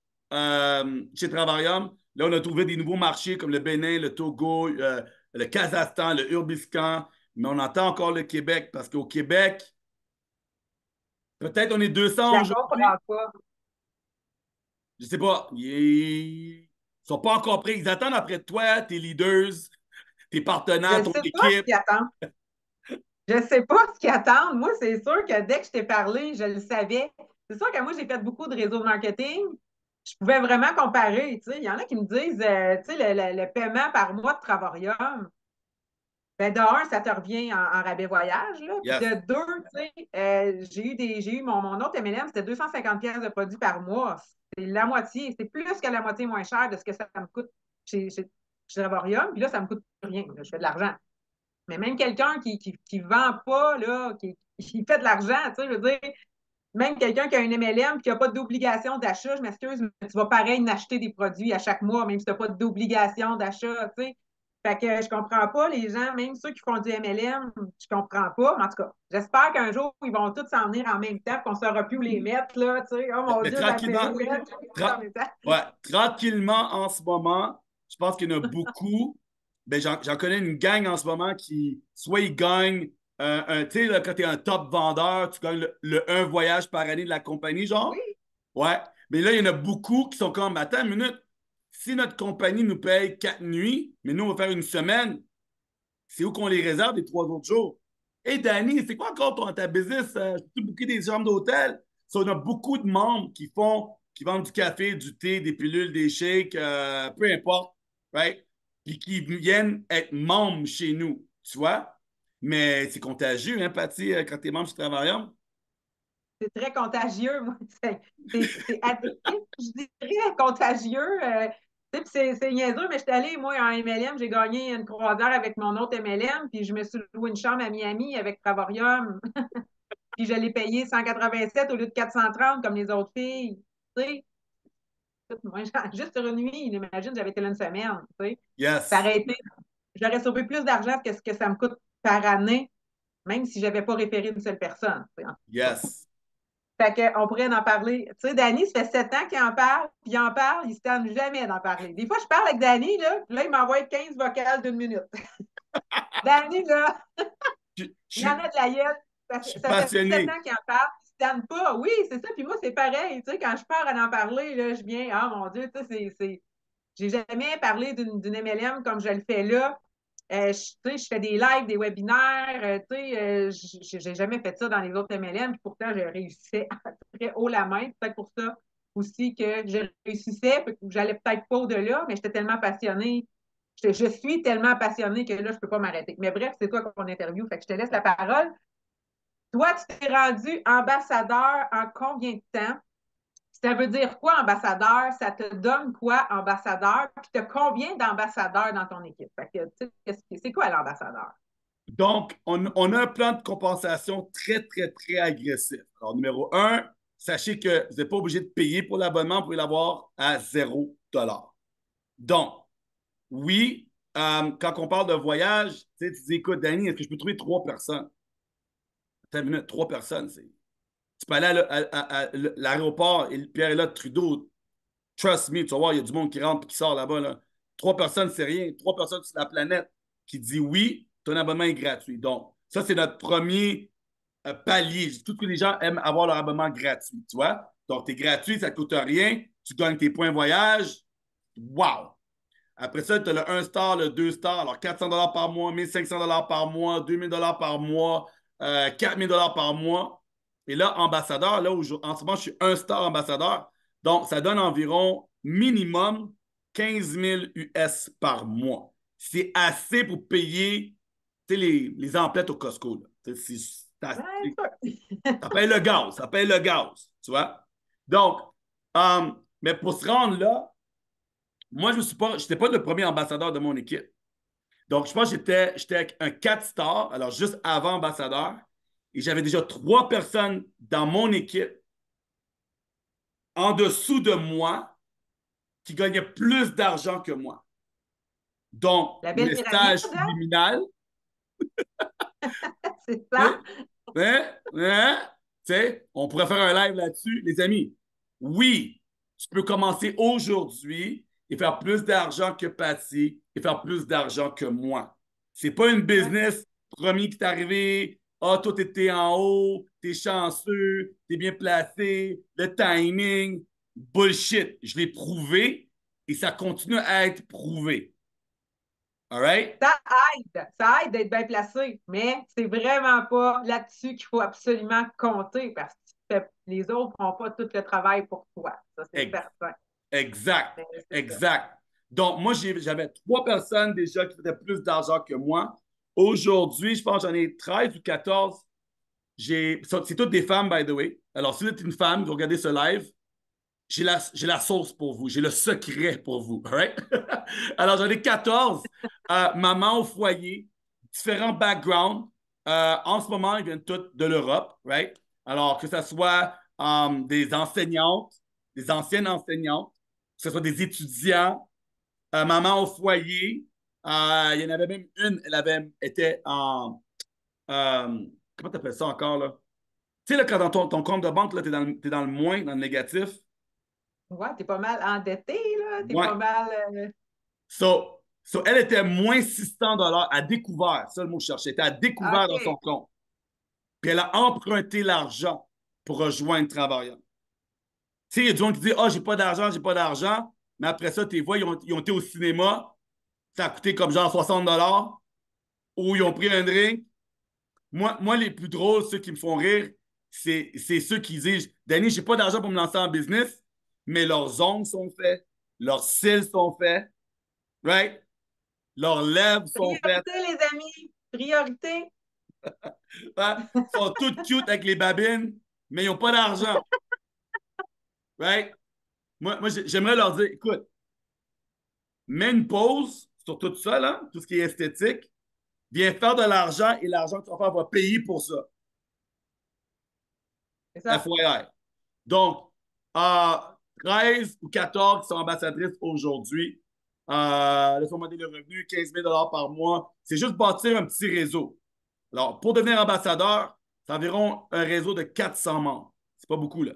chez Travarium. Là, on a trouvé des nouveaux marchés comme le Bénin, le Togo, le Kazakhstan, le Urbiscan, mais on entend encore le Québec parce qu'au Québec, peut-être on est Je 200 la comprends aujourd'hui. pas. Je sais pas. Ils sont pas encore prêts. Ils attendent après toi, tes leaders, tes Je partenaires, ne ton sais pas ce équipe. qu'ils attendent. Je ne sais pas ce qu'ils attendent. Moi, c'est sûr que dès que je t'ai parlé, je le savais. C'est sûr que moi, j'ai fait beaucoup de réseaux de marketing. Je pouvais vraiment comparer. Tu sais. Il y en a qui me disent, tu sais, le paiement par mois de Travarium. Ben, de un, ça te revient en rabais voyage, là. Puis Yes. de deux, tu sais, j'ai eu mon autre MLM, c'était 250 pièces de produits par mois. C'est la moitié, c'est plus que la moitié moins cher de ce que ça me coûte chez Travarium. Puis là, ça me coûte plus rien. Là, je fais de l'argent. Mais même quelqu'un qui vend pas, là, qui fait de l'argent, tu sais, je veux dire, même quelqu'un qui a une MLM et qui n'a pas d'obligation d'achat, je m'excuse, mais tu vas pareil n'acheter des produits à chaque mois, même si tu n'as pas d'obligation d'achat, tu sais. Fait que je comprends pas les gens, même ceux qui font du MLM, je comprends pas. Mais en tout cas, j'espère qu'un jour, ils vont tous s'en venir en même temps, qu'on ne saura plus où les mettre, là, tu sais. Oh mon Mais Dieu, la tranquillement, pérouette, en tra- même temps. ouais, tranquillement en ce moment, je pense qu'il y en a beaucoup. Ben, j'en connais une gang en ce moment qui, soit ils gagnent, tu sais, là, quand tu es un top vendeur, tu gagnes un voyage par année de la compagnie, genre. Oui, Ouais. Mais là, il y en a beaucoup qui sont comme, attends une minute, si notre compagnie nous paye 4 nuits, mais nous, on va faire une semaine, c'est où qu'on les réserve les 3 autres jours? Hey, Danny, c'est quoi encore ta business? Tu booker des chambres d'hôtel? So, on a beaucoup de membres qui vendent du café, du thé, des pilules, des shakes, peu importe, right? Puis qui viennent être membres chez nous, tu vois? Mais c'est contagieux, hein, Patty, quand t'es membre chez Travaillum? c'est très contagieux, moi. C'est addictif, je dirais, contagieux. C'est niaiseux, mais je suis allée, moi, en MLM, j'ai gagné une croisière avec mon autre MLM, puis je me suis loué une chambre à Miami avec Travarium, puis je l'ai payé 187 au lieu de 430 comme les autres filles. Tu sais, moi, juste sur une nuit, imagine, j'avais été là une semaine. Tu sais. Ça Yes. aurait été j'aurais sauvé plus d'argent que ce que ça me coûte par année, même si je n'avais pas référé une seule personne. Yes. Fait qu'on pourrait en parler. Tu sais, Danny, ça fait 7 ans qu'il en parle, puis il en parle, il ne se tente jamais d'en parler. Des fois, je parle avec Danny, là il m'envoie 15 vocales d'une minute. Danny, là, Je, il y en je, a de la gueule. je suis Ça fait 7 passionné. ans qu'il en parle, il ne se tente pas. Oui, c'est ça. Puis moi, c'est pareil. Tu sais, quand je pars à en parler, là, je viens, ah mon Dieu, tu sais, j'ai jamais parlé d'une MLM comme je le fais là. Je fais des lives, des webinaires, j'ai jamais fait ça dans les autres MLM, puis pourtant, je réussissais très haut la main. Peut-être pour ça aussi que je réussissais, que j'allais peut-être pas au-delà, mais j'étais tellement passionnée. Je suis tellement passionnée que là, je ne peux pas m'arrêter. Mais bref, c'est toi qu'on interview, fait que je te laisse la parole. Toi, tu t'es rendu ambassadeur en combien de temps? Ça veut dire quoi, ambassadeur? Ça te donne quoi, ambassadeur? Puis tu as combien d'ambassadeurs dans ton équipe? Fait que, c'est quoi l'ambassadeur? Donc, on a un plan de compensation très, très, très agressif. Alors, numéro un, sachez que vous n'êtes pas obligé de payer pour l'abonnement, vous pouvez l'avoir à 0 $. Donc, oui, quand on parle de voyage, tu dis, écoute, Danny, est-ce que je peux trouver 3 personnes? Attends une minute, 3 personnes, c'est. Tu peux aller à l'aéroport et Pierre est là, Trudeau, trust me, tu vas voir, il y a du monde qui rentre et qui sort là-bas. Là. 3 personnes, c'est rien. 3 personnes sur la planète qui dit oui, ton abonnement est gratuit. Donc, ça, c'est notre premier palier. Tout ce que les gens aiment avoir leur abonnement gratuit, tu vois? Donc, tu es gratuit, ça ne coûte rien. Tu gagnes tes points voyage. Wow! Après ça, tu as le 1 star, le 2 stars. Alors, 400 $ par mois, 1500 $ par mois, 2000 $ par mois, 4000 $ par mois. Et là, ambassadeur, là, où en ce moment, je suis 1 star ambassadeur. Donc, ça donne environ minimum 15 000 US par mois. C'est assez pour payer les emplettes au Costco. Ça paye le gaz, ça paye le gaz, tu vois? Donc, mais pour se rendre là, moi, je n'étais pas le premier ambassadeur de mon équipe. Donc, je pense que j'étais un 4 stars, alors juste avant ambassadeur, et j'avais déjà 3 personnes dans mon équipe en dessous de moi qui gagnaient plus d'argent que moi. Donc, La belle le pyramide, stage hein? subliminal, C'est tu ça? sais, hein, tu sais, on pourrait faire un live là-dessus. Les amis, oui, tu peux commencer aujourd'hui et faire plus d'argent que Patty et faire plus d'argent que moi. C'est pas une Ouais. business premier qui t'est arrivé. Ah, toi, t'étais en haut, t'es chanceux, t'es bien placé, le timing. Bullshit. Je l'ai prouvé et ça continue à être prouvé. All right? Ça aide d'être bien placé, mais c'est vraiment pas là-dessus qu'il faut absolument compter parce que les autres ne font pas tout le travail pour toi. Ça, c'est certain. Exact, Mais c'est ça. exact. Donc, moi, j'avais 3 personnes déjà qui faisaient plus d'argent que moi. Aujourd'hui, je pense que j'en ai 13 ou 14. C'est toutes des femmes, by the way. Alors, si vous êtes une femme, vous regardez ce live, j'ai la sauce pour vous. J'ai le secret pour vous. All right? Alors, j'en ai 14. Maman au foyer, différents backgrounds. En ce moment, ils viennent toutes de l'Europe. Right? Alors, que ce soit des enseignantes, des anciennes enseignantes, que ce soit des étudiants, maman au foyer. Il y en avait même une, était en. Comment tu appelles ça encore, là? Tu sais, là, quand dans ton compte de banque, tu es, t'es dans le moins, dans le négatif. Ouais, t'es pas mal endetté, là. T'es Ouais. pas mal. Elle était moins 600 $ à découvert. C'est ça le mot que je cherchais. Elle était à découvert dans son OK. compte. Puis elle a emprunté l'argent pour rejoindre Travaillant. Tu sais, il y a du monde qui dit ah, j'ai pas d'argent, j'ai pas d'argent. Mais après ça, tu vois, ils ont été au cinéma. Ça a coûté comme genre 60 $ ou ils ont pris un drink. Moi, les plus drôles, ceux qui me font rire, c'est ceux qui disent Danny, j'ai pas d'argent pour me lancer en business, mais leurs ongles sont faits, leurs cils sont faits, right? Leurs lèvres sont faites. Priorité, les amis. Priorité. Hein? Ils sont toutes cute avec les babines, mais ils n'ont pas d'argent, right? Moi j'aimerais leur dire écoute, mets une pause sur tout ça, là, tout ce qui est esthétique, viens faire de l'argent et l'argent que tu vas faire va payer pour ça. C'est ça. FYI. Donc, euh, 13 ou 14 qui sont ambassadrices aujourd'hui. Laisse-moi demander le revenu, 15 000 par mois. C'est juste bâtir un petit réseau. Alors, pour devenir ambassadeur, c'est environ un réseau de 400 membres. C'est pas beaucoup, là.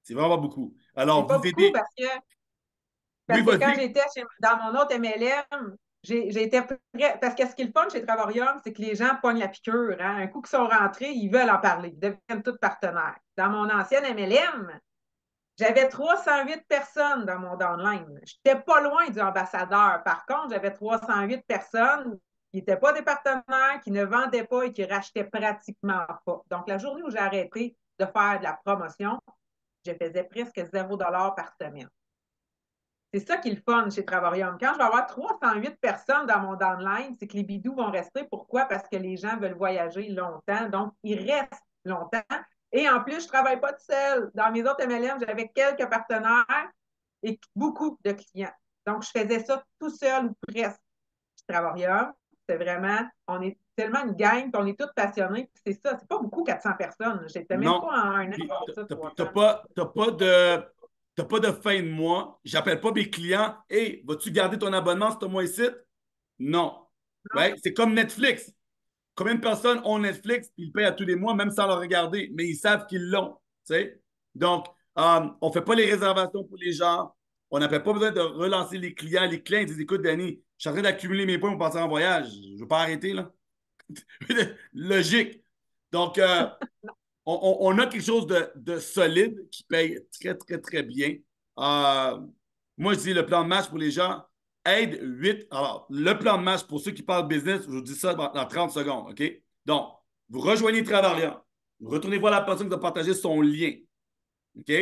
C'est vraiment pas beaucoup. C'est Alors, pas vous beaucoup aidez. Oui, parce que quand vas-y. j'étais dans mon autre MLM, j'ai été prêt. Parce que ce qui est le fun chez Travarium, c'est que les gens pognent la piqûre. Hein. Un coup qu'ils sont rentrés, ils veulent en parler. Ils deviennent tous partenaires. Dans mon ancienne MLM, j'avais 308 personnes dans mon downline. Je n'étais pas loin du ambassadeur. Par contre, j'avais 308 personnes qui n'étaient pas des partenaires, qui ne vendaient pas et qui rachetaient pratiquement pas. Donc, la journée où j'ai arrêté de faire de la promotion, je faisais presque 0 $ par semaine. C'est ça qui est le fun chez Travarium. Quand je vais avoir 308 personnes dans mon downline, c'est que les bidous vont rester. Pourquoi? Parce que les gens veulent voyager longtemps. Donc, ils restent longtemps. Et en plus, je ne travaille pas tout seul. Dans mes autres MLM, j'avais quelques partenaires et beaucoup de clients. Donc, je faisais ça tout seul ou presque. Chez Travarium, c'est vraiment, on est tellement une gang, puis on est tous passionnés. C'est ça, c'est pas beaucoup 400 personnes. J'étais même pas Non. en un an Puis, pour ça, t'as pas de fin de mois. J'appelle pas mes clients. Hey, vas-tu garder ton abonnement ce mois-ci? Non. Non? Right? C'est comme Netflix. Combien de personnes ont Netflix, ils payent à tous les mois, même sans le regarder, mais ils savent qu'ils l'ont. Tu sais? Donc, on ne fait pas les réservations pour les gens. On n'a pas besoin de relancer les clients. Les clients ils disent écoute, Danny, je suis en train d'accumuler mes points pour partir en voyage. Je ne veux pas arrêter, là. Logique. Donc, on a quelque chose de solide qui paye très, très, très bien. Euh, Moi, je dis le plan de match pour les gens aide 8. Alors, le plan de match pour ceux qui parlent business, je vous dis ça dans 30 secondes. OK? Donc, vous rejoignez Travariant. Vous retournez voir la personne qui va partager son lien. OK?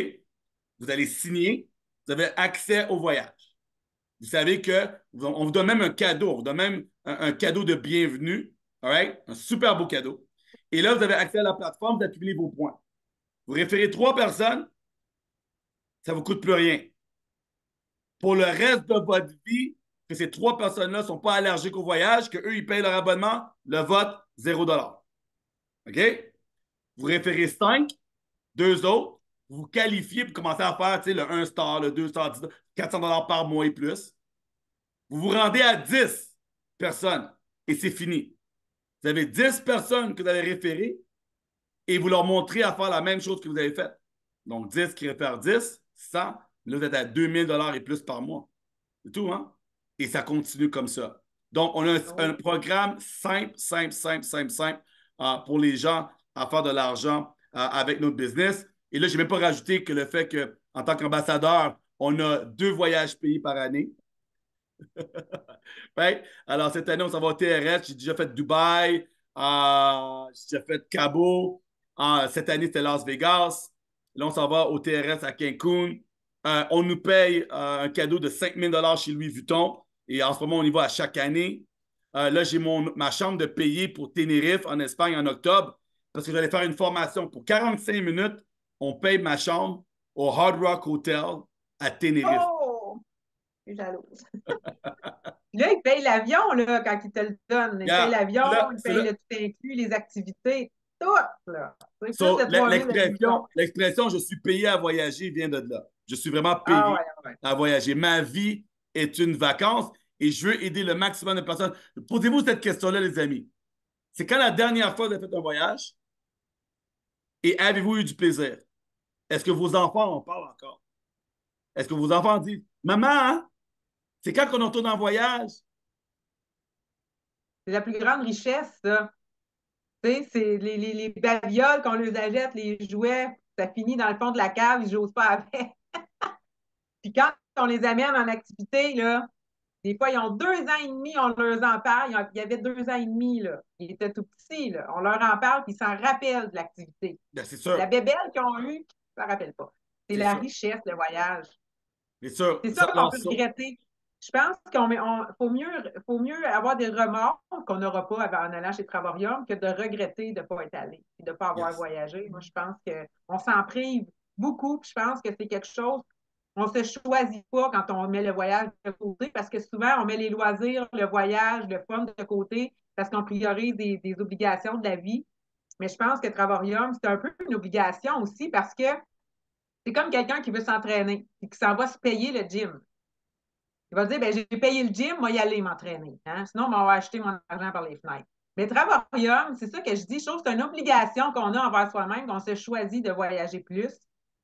Vous allez signer. Vous avez accès au voyage. Vous savez qu'on vous donne même un cadeau. On vous donne même un cadeau de bienvenue. All right? Un super beau cadeau. Et là, vous avez accès à la plateforme, vous accumulez vos points. Vous référez 3 personnes, ça ne vous coûte plus rien. Pour le reste de votre vie, que ces 3 personnes-là ne sont pas allergiques au voyage, qu'eux, ils payent leur abonnement, le vote, 0 $. OK? Vous référez 5, 2 autres, vous vous qualifiez pour commencer à faire le 1 star, le 2 star, 400 $ par mois et plus. Vous vous rendez à 10 personnes et c'est fini. Vous avez 10 personnes que vous allez référer et vous leur montrez à faire la même chose que vous avez fait. Donc, 10 qui réfèrent 10, 100, là, vous êtes à 2000 $ et plus par mois. C'est tout, hein? Et ça continue comme ça. Donc, on a un programme simple, simple, simple, simple, simple pour les gens à faire de l'argent avec notre business. Et là, je n'ai même pas rajouté que le fait qu'en tant qu'ambassadeur, on a 2 voyages payés par année. Right? Alors, cette année, on s'en va au TRS. J'ai déjà fait Dubaï. J'ai déjà fait Cabo. Cette année, c'était Las Vegas. Là, on s'en va au TRS à Cancun. On nous paye un cadeau de 5 000 $ chez Louis Vuitton. Et en ce moment, on y va à chaque année. Là, j'ai ma chambre de payer pour Tenerife en Espagne en octobre parce que j'allais faire une formation pour 45 minutes. On paye ma chambre au Hard Rock Hotel à Tenerife. Oh! Je suis jalouse. Là, il paye l'avion là, quand il te le donne. Il paye Yeah. l'avion, Là, il paye le tout inclus, les activités, tout. Là. C'est plus so, de 3 000 de Vuitton. l'expression je suis payé à voyager vient de là. Je suis vraiment Ah payé ouais, ouais. à voyager. Ma vie est une vacance et je veux aider le maximum de personnes. Posez-vous cette question-là, les amis. C'est quand la dernière fois que vous avez fait un voyage et avez-vous eu du plaisir? Est-ce que vos enfants en parlent encore? Est-ce que vos enfants disent Maman, hein, c'est quand qu'on retourne en voyage? C'est la plus grande richesse, ça. Tu sais, c'est les babioles qu'on leur achète, les jouets, ça finit dans le fond de la cave, ils n'osent pas avec. Puis quand on les amène en activité, là, des fois, ils ont 2 ans et demi, on leur en parle. Il y avait 2 ans et demi, là. Ils étaient tout petits, là. On leur en parle, puis ils s'en rappellent de l'activité. Ben, c'est La sûr. bébelle qu'ils ont eue, ils ne s'en rappellent pas. C'est C'est la sûr. richesse, le voyage. C'est sûr. C'est ça qu'on peut regretter. Je pense faut mieux avoir des remords qu'on n'aura pas en allant chez Travarium que de regretter de ne pas être allé et de ne pas avoir Yes. voyagé. Moi, je pense qu'on s'en prive beaucoup. Puis je pense que c'est quelque chose, on ne se choisit pas quand on met le voyage de côté parce que souvent, on met les loisirs, le voyage, le fun de côté parce qu'on priorise des obligations de la vie. Mais je pense que Travarium, c'est un peu une obligation aussi parce que c'est comme quelqu'un qui veut s'entraîner et qui s'en va se payer le gym. Il va dire, ben, j'ai payé le gym, moi, y aller m'entraîner. Hein? Sinon, on va acheter mon argent par les fenêtres. Mais Travarium, c'est ça que je dis, je trouve que c'est une obligation qu'on a envers soi-même, qu'on se choisit de voyager plus.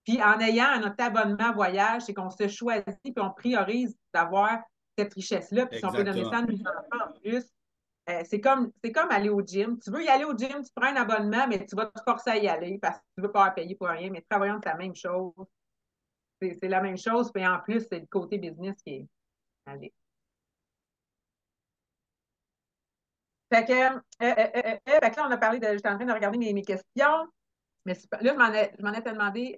Puis en ayant notre abonnement voyage, c'est qu'on se choisit puis on priorise d'avoir cette richesse-là. Puis si on peut donner ça à Exactement. nos enfants en plus, c'est comme aller au gym. Tu veux y aller au gym, tu prends un abonnement, mais tu vas te forcer à y aller parce que tu ne veux pas payer pour rien. Mais Travarium, c'est la même chose. C'est la même chose. Puis en plus, c'est le côté business qui est magique. Fait que là, on a parlé de. J'étais en train de regarder mes questions. Mais là, je m'en ai demandé.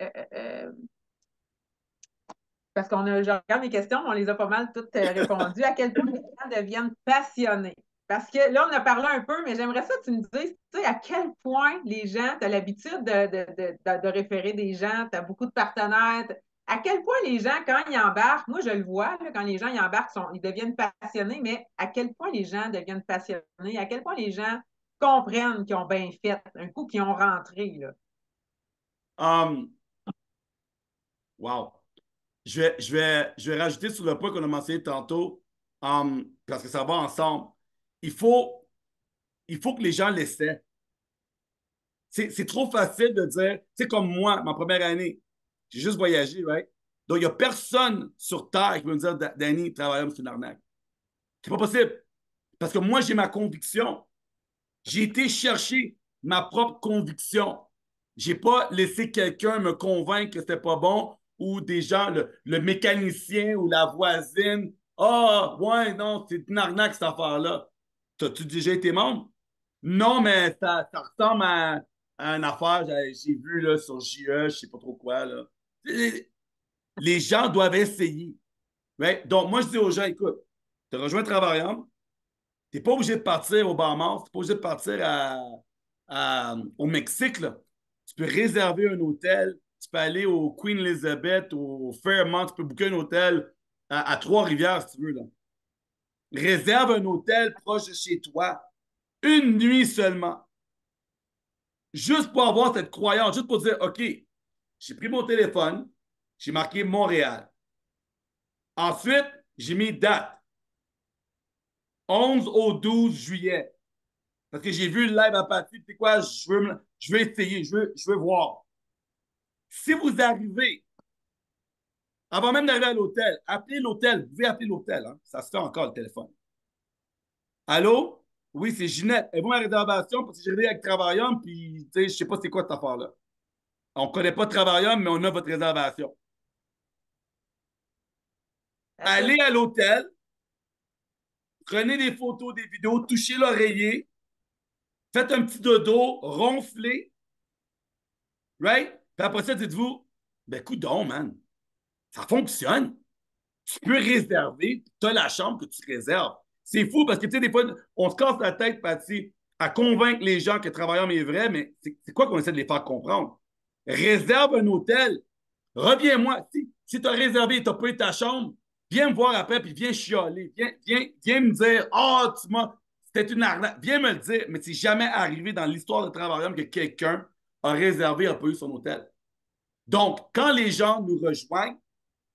Parce je regarde mes questions, on les a pas mal toutes répondues. À quel point les gens deviennent passionnés? Parce que là, on a parlé un peu, mais j'aimerais ça que tu me dises, tu sais, à quel point les gens, tu as l'habitude de référer des gens, tu as beaucoup de partenaires. À quel point les gens, quand ils embarquent, moi je le vois, là, quand les gens ils embarquent, ils deviennent passionnés, mais à quel point les gens deviennent passionnés, à quel point les gens comprennent qu'ils ont bien fait, un coup qu'ils ont rentré, là. Um, wow. Je vais rajouter sur le point qu'on a mentionné tantôt, parce que ça va ensemble. Il faut, il faut que les gens l'essaient. C'est trop facile de dire, c'est comme moi, ma première année, j'ai juste voyagé, right? Donc, il n'y a personne sur Terre qui peut me dire, Danny, travailler c'est une arnaque. C'est pas possible. Parce que moi, j'ai ma conviction. J'ai été chercher ma propre conviction. J'ai pas laissé quelqu'un me convaincre que c'était pas bon ou des gens, le mécanicien ou la voisine. Ah, oh, ouais, non, c'est une arnaque cette affaire-là. T'as-tu déjà été membre? Non, mais ça ressemble à une affaire que j'ai vue là, sur JE, je sais pas trop quoi. Là. Les gens doivent essayer. Right? Donc, moi, je dis aux gens, écoute, tu as rejoint Travaillant, tu n'es pas obligé de partir au Bahamas, tu n'es pas obligé de partir au Mexique. Là. Tu peux réserver un hôtel, tu peux aller au Queen Elizabeth, au Fairmont, tu peux booker un hôtel à Trois-Rivières si tu veux. Là. Réserve un hôtel proche de chez toi, une nuit seulement, juste pour avoir cette croyance, juste pour dire, OK, j'ai pris mon téléphone, j'ai marqué Montréal. Ensuite, j'ai mis date, 11 au 12 juillet. Parce que j'ai vu le live à partir, c'est quoi, je veux essayer, je veux voir. Si vous arrivez, avant même d'arriver à l'hôtel, appelez l'hôtel, vous pouvez appeler l'hôtel, hein? Ça se fait encore le téléphone. Allô? Oui, c'est Ginette. Et vous ma réservation parce que j'ai arrivé avec Travaillum, puis tu sais, je sais pas c'est quoi cette affaire-là. On ne connaît pas Travaillum, mais on a votre réservation. That's Allez it. à l'hôtel, prenez des photos, des vidéos, touchez l'oreiller, faites un petit dodo, ronflez, right? Puis après ça, dites-vous, ben, coudonc, man, ça fonctionne. Tu peux réserver, tu as la chambre que tu réserves. C'est fou parce que, tu sais, des fois, on se casse la tête, Patty, à convaincre les gens que Travailleur est vrai, mais c'est quoi qu'on essaie de les faire comprendre? Réserve un hôtel. Reviens-moi. Si tu as réservé et tu n'as pas eu ta chambre, viens me voir après puis viens chialer. Viens me dire, ah, oh, tu m'as. C'était une arnaque. Viens me le dire, mais c'est jamais arrivé dans l'histoire de Travailleur que quelqu'un a réservé et n'a pas eu son hôtel. Donc, quand les gens nous rejoignent,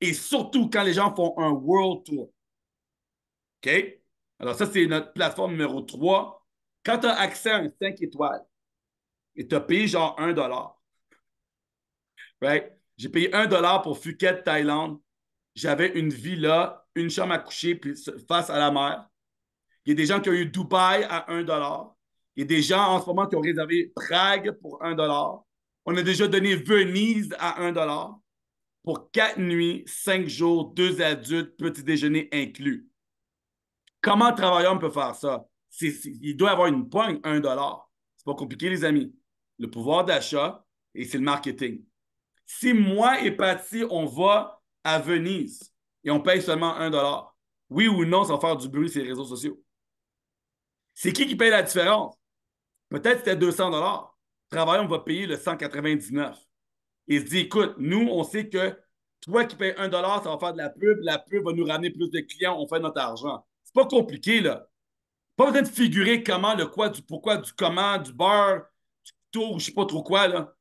et surtout quand les gens font un World Tour. OK? Alors, ça, c'est notre plateforme numéro 3. Quand tu as accès à un 5 étoiles et tu as payé genre 1 $, right? J'ai payé 1 $ pour Phuket, Thaïlande. J'avais une villa, une chambre à coucher puis face à la mer. Il y a des gens qui ont eu Dubaï à 1 $. Il y a des gens en ce moment qui ont réservé Prague pour 1 $. On a déjà donné Venise à 1 $ pour 4 nuits, 5 jours, 2 adultes, petit déjeuner inclus. Comment un travailleur peut faire ça? Il doit avoir une poigne, 1 $. C'est pas compliqué, les amis. Le pouvoir d'achat et c'est le marketing. Si moi et Patty, on va à Venise et on paye seulement 1 $, oui ou non, ça va faire du bruit sur les réseaux sociaux. C'est qui paye la différence? Peut-être que c'était 200 $. Travailleur, on va payer le 199. Il se dit, écoute, nous, on sait que toi qui payes 1 $, ça va faire de la pub va nous ramener plus de clients, on fait notre argent. C'est pas compliqué, là. Pas besoin de figurer comment, le quoi, du pourquoi, du comment, du beurre, du tour, je sais pas trop quoi, là.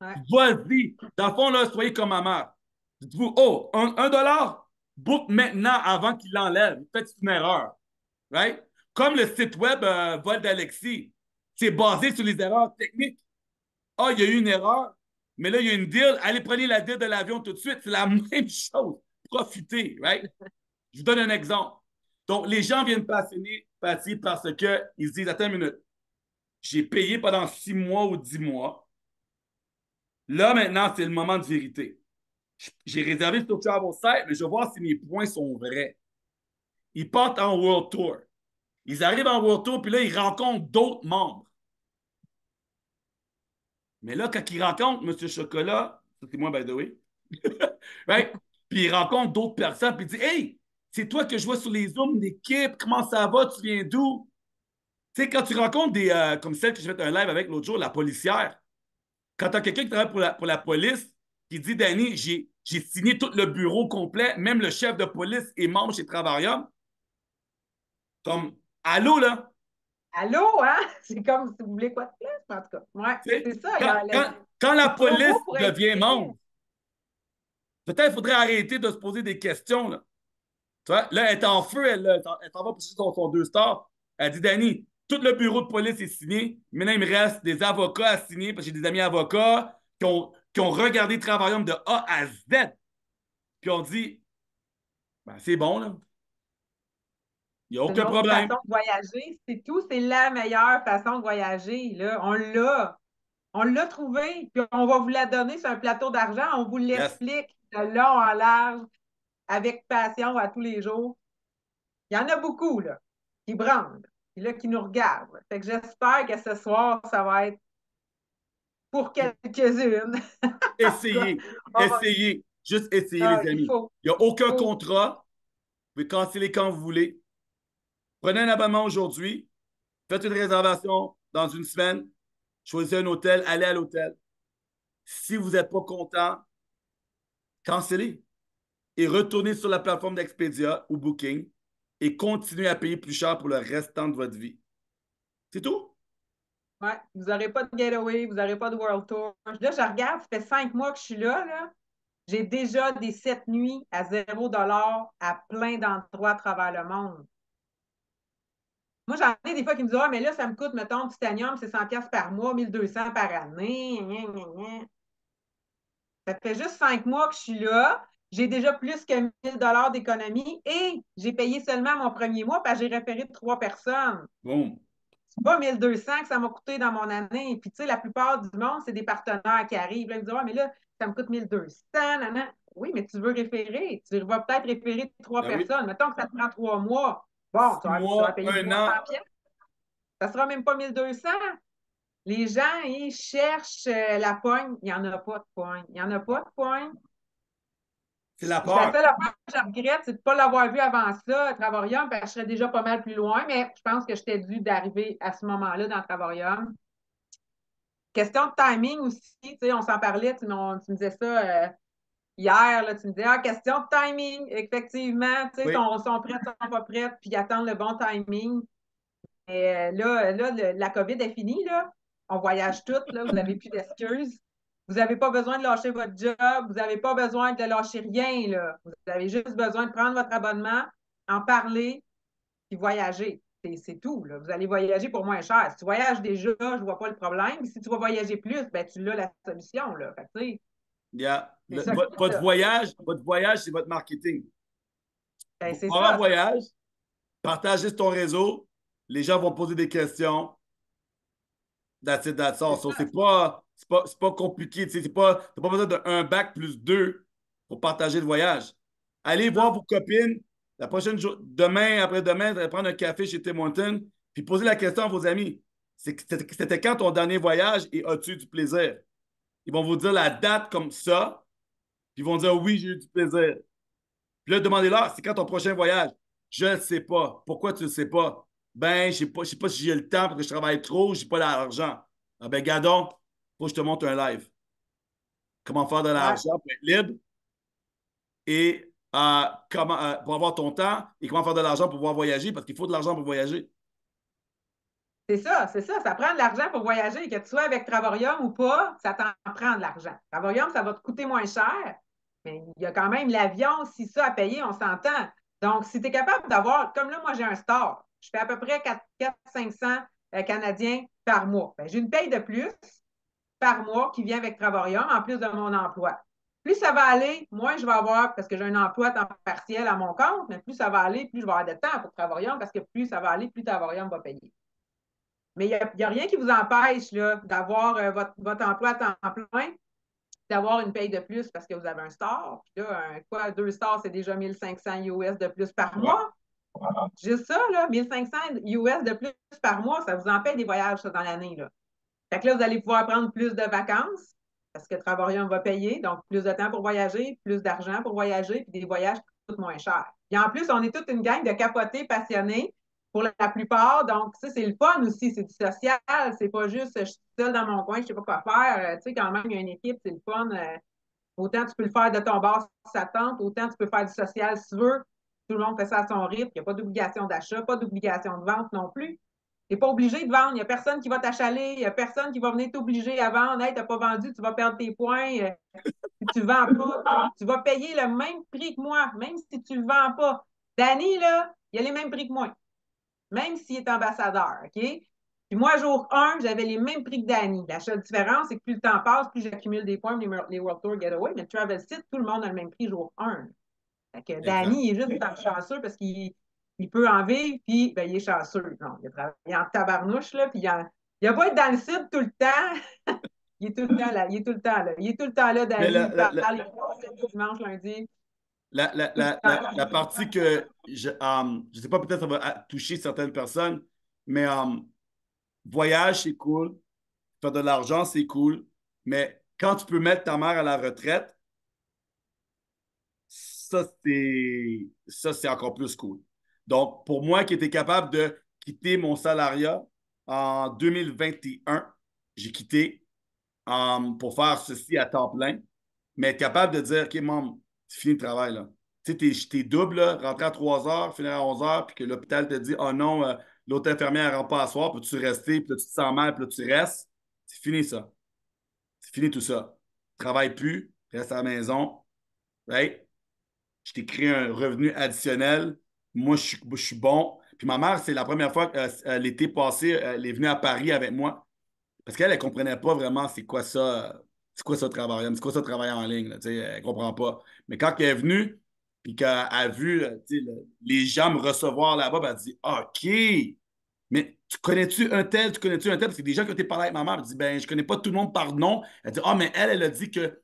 Ouais. Vas-y. Dans le fond, là, soyez comme ma mère. Dites-vous, oh, 1 $? Book maintenant avant qu'il l'enlève. Faites une erreur. Right? Comme le site web Vol d'Alexis. C'est basé sur les erreurs techniques. Ah, il y a eu une erreur, mais là, il y a une deal. Allez, prenez la deal de l'avion tout de suite. C'est la même chose. Profitez, right? Je vous donne un exemple. Donc, les gens viennent passionner parce qu'ils se disent, attends une minute, j'ai payé pendant 6 mois ou 10 mois. Là, maintenant, c'est le moment de vérité. J'ai réservé sur Travel Site, mais je vais voir si mes points sont vrais. Ils partent en World Tour. Ils arrivent en World Tour, puis là, ils rencontrent d'autres membres. Mais là, quand ils rencontrent M. Chocolat, ça c'est moi, by the way, right? Puis ils rencontrent d'autres personnes, puis ils disent, hey, c'est toi que je vois sur les Zooms d'équipe, comment ça va, tu viens d'où? Tu sais, quand tu rencontres des, comme celle que j'ai fait un live avec l'autre jour, la policière, quand tu as quelqu'un qui travaille pour la police, qui dit, Danny, j'ai signé tout le bureau complet, même le chef de police est membre chez Travarium, comme, allô, là? Allô, hein? C'est comme si vous voulez quoi de plus, en tout cas. Ouais, Tu sais, c'est ça. quand la C'est trop police beau pour être devient vrai. membre, peut-être qu'il faudrait arrêter de se poser des questions, là. Tu vois, là, elle est en feu, elle s'en va pour son 2 stars. Elle dit, Danny, tout le bureau de police est signé. Maintenant, il me reste des avocats à signer parce que j'ai des amis avocats qui ont regardé Travaillum de A à Z. Puis on dit, ben, c'est bon, là. Il n'y a C'est une aucun autre problème. façon de voyager. C'est tout. C'est la meilleure façon de voyager. Là. On l'a. On l'a trouvé. Puis on va vous la donner sur un plateau d'argent. On vous Yes. l'explique de long en large, avec passion à tous les jours. Il y en a beaucoup, là, qui brandent. Puis là, qui nous regardent. Fait que j'espère que ce soir, ça va être pour quelques-unes. En tout cas, Essayez. on va... Essayez. Juste essayez, les il amis. faut. Il n'y a aucun Il faut. contrat. Vous pouvez canceller quand vous voulez. Prenez un abonnement aujourd'hui. Faites une réservation dans une semaine. Choisissez un hôtel. Allez à l'hôtel. Si vous n'êtes pas content, cancellez et retournez sur la plateforme d'Expedia ou Booking et continuez à payer plus cher pour le restant de votre vie. C'est tout? Ouais, vous n'aurez pas de getaway, vous n'aurez pas de World Tour. Là, je regarde, ça fait 5 mois que je suis là, là. J'ai déjà des 7 nuits à 0 $ à plein d'endroits à travers le monde. Moi, j'en ai des fois qui me disent, ah, mais là, ça me coûte, mettons, Titanium, c'est 100$ par mois, 1200 par année. Gna, gna, gna. Ça fait juste 5 mois que je suis là. J'ai déjà plus que 1000 $ d'économie et j'ai payé seulement mon premier mois parce que j'ai référé 3 personnes. Boum. C'est pas 1200 que ça m'a coûté dans mon année. Puis, tu sais, la plupart du monde, c'est des partenaires qui arrivent. Là, ils me disent, ouais, mais là, ça me coûte 1200. Nan. Oui, mais tu veux référer. Tu vas peut-être référer trois Ben oui. personnes. Mettons que ça te prend 3 mois. Bon, six tu vas mois, payer un 300 an, pièces. Ça sera même pas 1200. Les gens, ils cherchent la pogne. Il n'y en a pas de pogne. Il n'y en a pas de pogne. c'est la La peur. seule affaire que je regrette, c'est de ne pas l'avoir vu avant ça, à Travarium, parce que je serais déjà pas mal plus loin, mais je pense que j'étais dû d'arriver à ce moment-là dans Travarium. Question de timing aussi, tu sais, on s'en parlait, tu me disais ça hier, là, tu me disais, ah, question de timing, effectivement, tu sais, Oui. sont prêts, sont pas prêts, puis attendre le bon timing. Et là la COVID est finie, là. On voyage toutes, là, vous n'avez plus d'excuses. Vous n'avez pas besoin de lâcher votre job, vous n'avez pas besoin de lâcher rien, là. Vous avez juste besoin de prendre votre abonnement, en parler, puis voyager. C'est tout, là. Vous allez voyager pour moins cher. Si tu voyages déjà, je ne vois pas le problème. Si tu vas voyager plus, ben, tu l'as la solution, là. Fait que, Yeah. c'est ça, Votre voyage, c'est votre marketing. ben, Vous c'est partez en ça. voyage, partagez sur ton réseau, les gens vont poser des questions. That's it, that's all. C'est So, ça. c'est pas compliqué. T'as pas besoin d'un bac plus deux pour partager le voyage. Allez voir Non, vos copines. La prochaine jour, demain, après-demain, vous allez prendre un café chez Tim Hortons, puis posez la question à vos amis. C'était quand ton dernier voyage et as-tu eu du plaisir? Ils vont vous dire la date comme ça, puis ils vont dire oui, j'ai eu du plaisir. Puis là, demandez-leur, c'est quand ton prochain voyage? Je ne sais pas. Pourquoi tu ne le sais pas? Ben, je sais pas si j'ai le temps parce que je travaille trop, je n'ai pas l'argent. Ah ben, gadon, faut que je te montre un live. Comment faire de ouais. l'argent pour être libre et pour avoir ton temps et comment faire de l'argent pour pouvoir voyager parce qu'il faut de l'argent pour voyager. C'est ça, c'est ça. Ça prend de l'argent pour voyager. Que tu sois avec Travarium ou pas, ça t'en prend de l'argent. Travarium, ça va te coûter moins cher, Mais il y a quand même l'avion, si ça à payer, on s'entend. Donc, si tu es capable d'avoir, comme là, moi, j'ai un star, je fais à peu près 400-500 Canadiens par mois. Ben, j'ai une paye de plus par mois qui vient avec Travarium en plus de mon emploi. Plus ça va aller, moins je vais avoir, parce que j'ai un emploi temps partiel à mon compte, mais plus ça va aller, plus je vais avoir de temps pour Travarium, parce que plus ça va aller, plus Travarium va payer. Mais il n'y a, rien qui vous empêche d'avoir votre emploi à temps plein, d'avoir une paye de plus parce que vous avez un star. Puis là, deux stars, c'est déjà 1500 US de plus par Ouais. mois. Juste ça, là, 1500 US de plus par mois, ça vous en paye des voyages ça, dans l'année. Là. Fait que là, vous allez pouvoir prendre plus de vacances parce que Travarium va payer, donc plus de temps pour voyager, plus d'argent pour voyager, puis des voyages qui coûtent moins cher. Et en plus, on est toute une gang de capotés passionnés pour la plupart. Donc, ça, c'est le fun aussi. C'est du social. C'est pas juste je suis seule dans mon coin, je sais pas quoi faire. Tu sais, quand même, il y a une équipe, c'est le fun. Autant tu peux le faire de ton bar si ça tente, autant tu peux faire du social si tu veux. Tout le monde fait ça à son rythme. Il n'y a pas d'obligation d'achat, pas d'obligation de vente non plus. Tu n'es pas obligé de vendre. Il n'y a personne qui va t'achaler. Il n'y a personne qui va venir t'obliger à vendre. Hey, tu n'as pas vendu, tu vas perdre tes points. Si tu ne vends pas, tu vas payer le même prix que moi, même si tu ne le vends pas. Danny, là, il a les mêmes prix que moi, même s'il est ambassadeur. OK? Puis moi, jour 1, j'avais les mêmes prix que Danny. La seule différence, c'est que plus le temps passe, plus j'accumule des points pour les World Tour Getaway. Mais le Travel Site, tout le monde a le même prix jour 1. Fait que Exact. Danny, il est juste chanceux parce qu'il peut en vivre, puis ben, il est chanceux. Non, il a travaillé en tabarnouche, là, puis il a beau être dans le sud tout le temps. Il est tout le temps là. Il est tout le temps là. Il est tout le temps là, Mais Danny. Il parle, il fait dimanche, lundi. Tout le la temps. partie que je sais pas, peut-être ça va toucher certaines personnes, mais voyage, c'est cool. Faire de l'argent, c'est cool. Mais quand tu peux mettre ta mère à la retraite, ça, c'est encore plus cool. Donc, pour moi qui étais capable de quitter mon salariat en 2021, j'ai quitté pour faire ceci à temps plein, mais être capable de dire, OK, maman, c'est fini le travail, là. Tu sais, t'es double, là, rentrer à 3 heures, finir à 11 heures, puis que l'hôpital te dit, oh non, l'autre infirmière ne rentre pas à soir, puis tu rester, puis là, tu te sens mal, puis là, tu restes. C'est fini, ça. C'est fini tout ça. Travaille plus, reste à la maison, right? Je t'ai créé un revenu additionnel. Moi, je suis bon. Puis ma mère, c'est la première fois l'été passé, elle est venue à Paris avec moi. Parce qu'elle ne comprenait pas vraiment c'est quoi ça travailler, c'est quoi ça travailler en ligne. Là, elle ne comprend pas. Mais quand elle est venue, puis qu'elle a vu les gens me recevoir là-bas, ben, elle dit OK, mais tu connais-tu un tel? Parce que des gens qui ont été parlé avec ma mère, elle dit ben, je connais pas tout le monde par nom. Elle dit mais elle a dit que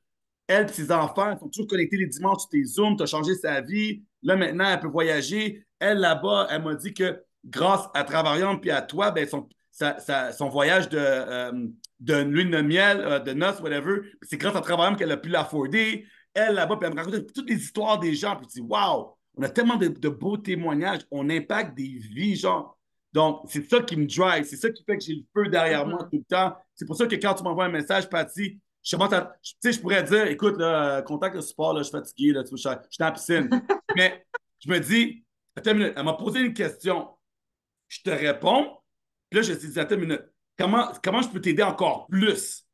elle et ses enfants sont toujours connectés les dimanches sur tes Zooms, tu as changé sa vie. Là, maintenant, elle peut voyager. Elle, là-bas, elle m'a dit que grâce à Travarium puis à toi, ben, son voyage de lune de miel, de noces, whatever, c'est grâce à Travarium qu'elle a pu l'afforder. Elle, là-bas, puis elle me raconte toutes les histoires des gens. Puis tu dis, waouh, on a tellement de beaux témoignages. On impacte des vies, genre. Donc, c'est ça qui me drive. C'est ça qui fait que j'ai le feu derrière moi Mm-hmm. tout le temps. C'est pour ça que quand tu m'envoies un message, Patty, je pourrais dire, écoute, là, contacte le support, là, je suis fatigué, là, je suis dans la piscine. Mais je me dis, attends une minute, elle m'a posé une question, je te réponds, puis là, je me suis dit, attends une minute, comment je peux t'aider encore plus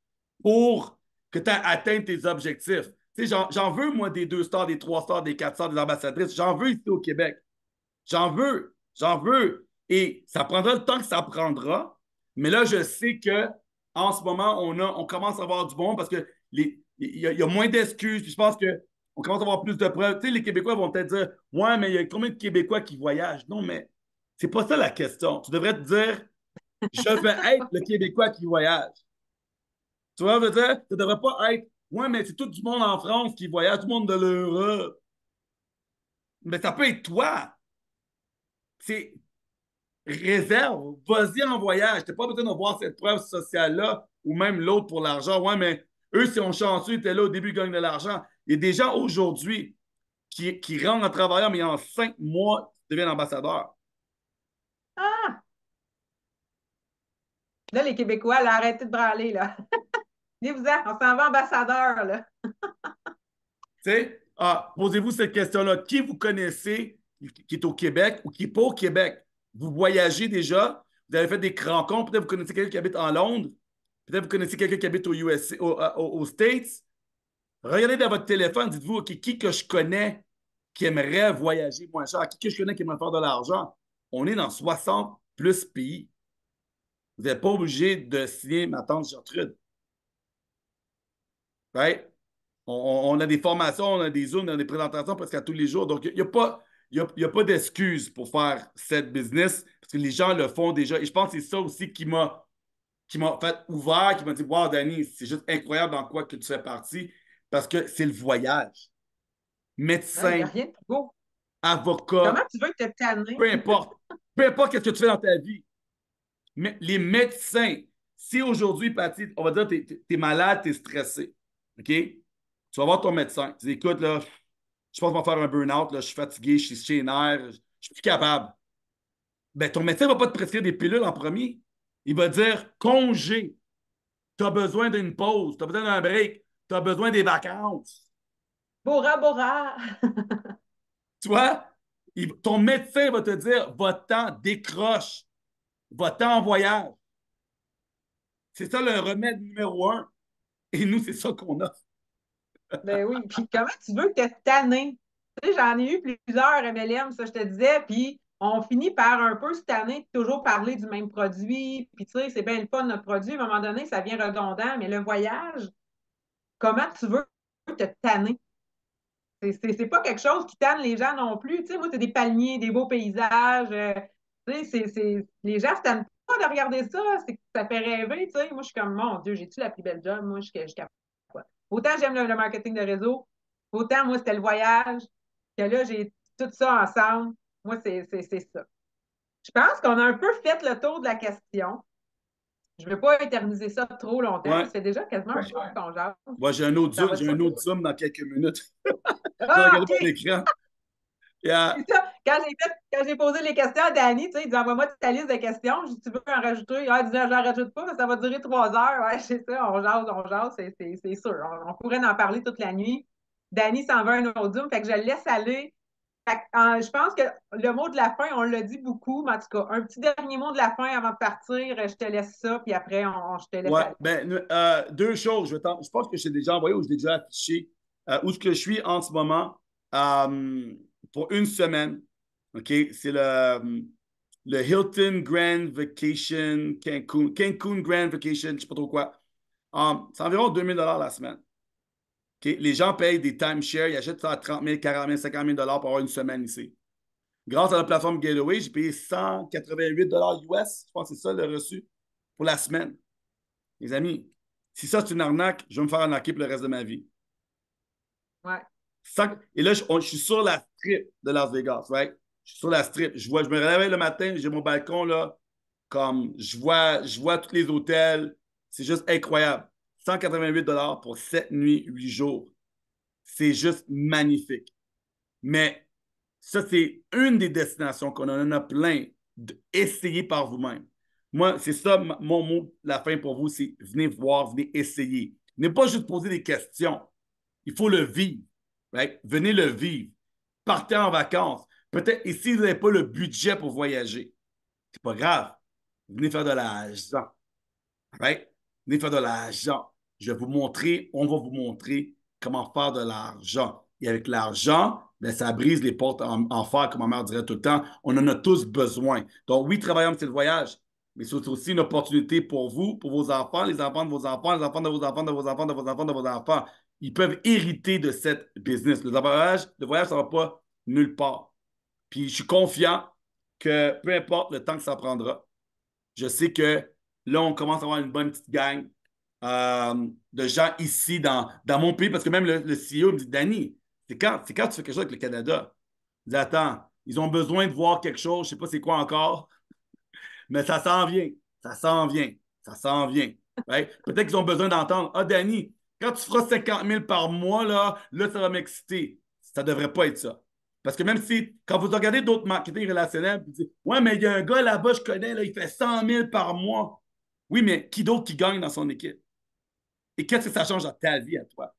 pour que tu atteignes tes objectifs? Tu sais, j'en veux, moi, des 2 stars, des 3 stars, des 4 stars, des ambassadrices. J'en veux ici au Québec. J'en veux. J'en veux. Et ça prendra le temps que ça prendra. Mais là, je sais que en ce moment, on commence à avoir du bon parce que il y a moins d'excuses. Puis je pense qu'on commence à avoir plus de preuves. Tu sais, les Québécois vont peut-être dire ouais, mais il y a combien de Québécois qui voyagent? Non, mais c'est pas ça la question. Tu devrais te dire je veux être le Québécois qui voyage. Tu vois, je veux dire, ça devrait pas être ouais, mais c'est tout du monde en France qui voyage, tout le monde de l'Europe. Mais ça peut être toi. C'est réserve, vas-y en voyage. Tu n'as pas besoin d'avoir cette preuve sociale-là ou même l'autre pour l'argent. Ouais, mais eux, si on chanceux, ils étaient là au début, ils gagnent de l'argent. Il y a des gens aujourd'hui qui rentrent en travaillant, mais en 5 mois, ils deviennent ambassadeurs. Ah! Là, les Québécois, là, arrêtez de braler, là. Venez-vous-en, on s'en va ambassadeur, là. Tu sais, posez-vous cette question-là. Qui vous connaissez qui est au Québec ou qui n'est pas au Québec? Vous voyagez déjà, vous avez fait des rencontres, peut-être vous connaissez quelqu'un qui habite en Londres, peut-être vous connaissez quelqu'un qui habite aux USA, aux States. Regardez dans votre téléphone, dites-vous, OK, qui que je connais qui aimerait voyager moins cher? Qui que je connais qui aimerait faire de l'argent? On est dans 60 plus pays. Vous n'êtes pas obligé de signer ma tante Gertrude. Right? On a des formations, on a des Zooms, on a des présentations presque à tous les jours. Donc, il n'y a pas, y a pas d'excuse pour faire cette business parce que les gens le font déjà. Et je pense que c'est ça aussi qui m'a fait ouvert, qui m'a dit wow, Danny, c'est juste incroyable dans quoi que tu fais partie parce que c'est le voyage. Il n'y Médecin, a rien de plus beau. Comment avocat, tu veux te tanner? peu importe. Peu importe ce que tu fais dans ta vie. Mais les médecins, si aujourd'hui, Patty, on va dire, tu es malade, tu es stressé, OK? Tu vas voir ton médecin. Tu dis, écoute, là, je pense qu'on va faire un burn-out, là, je suis fatigué, je suis chez les nerfs, je suis plus capable. Ben, ton médecin ne va pas te prescrire des pilules en premier. Il va dire congé. Tu as besoin d'une pause, tu as besoin d'un break, tu as besoin des vacances. Bora Bora! Tu vois? Ton médecin va te dire va-t'en, décroche, va-t'en en voyage. C'est ça le remède numéro un. Et nous, c'est ça qu'on a. Ben oui. Puis comment tu veux te tanner? Tu sais, j'en ai eu plusieurs MLM, ça je te disais, puis on finit par un peu se tanner de toujours parler du même produit. Puis tu sais, c'est bien le fun notre produit, à un moment donné, ça vient redondant, mais le voyage, comment tu veux te tanner? C'est pas quelque chose qui tanne les gens non plus. Tu sais, moi, c'est des palmiers, des beaux paysages. Tu sais, les gens se tannent pas de regarder ça. Ça fait rêver. Tu sais. Moi, je suis comme, mon Dieu, j'ai-tu la plus belle job? Moi, je capote. Autant j'aime le marketing de réseau, autant moi, c'était le voyage, que là, j'ai tout ça ensemble. Moi, c'est ça. Je pense qu'on a un peu fait le tour de la question. Je ne veux pas éterniser ça trop longtemps. Ça Ouais. fait déjà quasiment un heure qu'on jase. Moi, Ça va j'ai un autre Zoom dans quelques minutes. Je vais Ah, regarder mon OK! écran. Yeah. C'est ça. Quand j'ai posé les questions à Danny, tu sais, il dit envoie-moi ta liste de questions. Je dis, tu veux en rajouter? Ah, il dit, j'en rajoute pas, mais ça va durer 3 heures. Ouais, c'est ça, on jase, c'est sûr. On pourrait en parler toute la nuit. Danny s'en va à un autre Zoom, fait que je le laisse aller. Je pense que le mot de la fin, on l'a dit beaucoup, mais en tout cas, un petit dernier mot de la fin avant de partir, je te laisse ça, puis après, je te laisse Ouais. aller. Ben, deux choses. Je pense que je t'ai déjà envoyé ou je t'ai déjà affiché où est-ce que je suis en ce moment euh, pour une semaine. OK? C'est le Hilton Grand Vacation Cancun. Cancun Grand Vacation, je ne sais pas trop quoi. C'est environ 2000 $ la semaine. OK? Les gens payent des timeshares, ils achètent ça à 30 000, 40 000, 50 000 $ pour avoir une semaine ici. Grâce à la plateforme Gateway, j'ai payé 188 US. Je pense que c'est ça le reçu pour la semaine. Les amis, si ça c'est une arnaque, je vais me faire arnaquer pour le reste de ma vie. Ouais. Et là, je suis sur la strip de Las Vegas, right? Je suis sur la strip. Je me réveille le matin, j'ai mon balcon là, comme je vois tous les hôtels. C'est juste incroyable. 188 $ pour 7 nuits, 8 jours. C'est juste magnifique. Mais ça, c'est une des destinations qu'on en a plein. Essayez par vous-même. Moi, c'est ça mon mot, la fin pour vous, c'est venez voir, venez essayer. Ne pas juste poser des questions. Il faut le vivre. Right? Venez le vivre. Partez en vacances. Peut-être, et si vous n'avez pas le budget pour voyager, c'est pas grave. Venez faire de l'argent. Right? Venez faire de l'argent. Je vais vous montrer, on va vous montrer comment faire de l'argent. Et avec l'argent, ben, ça brise les portes en fer, comme ma mère dirait tout le temps. On en a tous besoin. Donc, oui, travaillons c'est le voyage, mais c'est aussi une opportunité pour vous, pour vos enfants, les enfants de vos enfants, les enfants de vos enfants, de vos enfants, de vos enfants, de vos enfants. Ils peuvent hériter de cette business. Le voyage, ça ne va pas nulle part. Puis, je suis confiant que peu importe le temps que ça prendra, je sais que là, on commence à avoir une bonne petite gang de gens ici dans mon pays, parce que même le CEO me dit, Danny, c'est quand tu fais quelque chose avec le Canada? Il dit, attends, ils ont besoin de voir quelque chose, je ne sais pas c'est quoi encore, mais ça s'en vient, ça s'en vient, ça s'en vient. Right? Peut-être qu'ils ont besoin d'entendre, ah, Danny, quand tu feras 50 000 par mois, là ça va m'exciter. Ça ne devrait pas être ça. Parce que même si, quand vous regardez d'autres marketing relationnels, vous dites, ouais, mais il y a un gars là-bas, je connais, là, il fait 100 000 par mois. Oui, mais qui d'autre qui gagne dans son équipe? Et qu'est-ce que ça change dans ta vie à toi?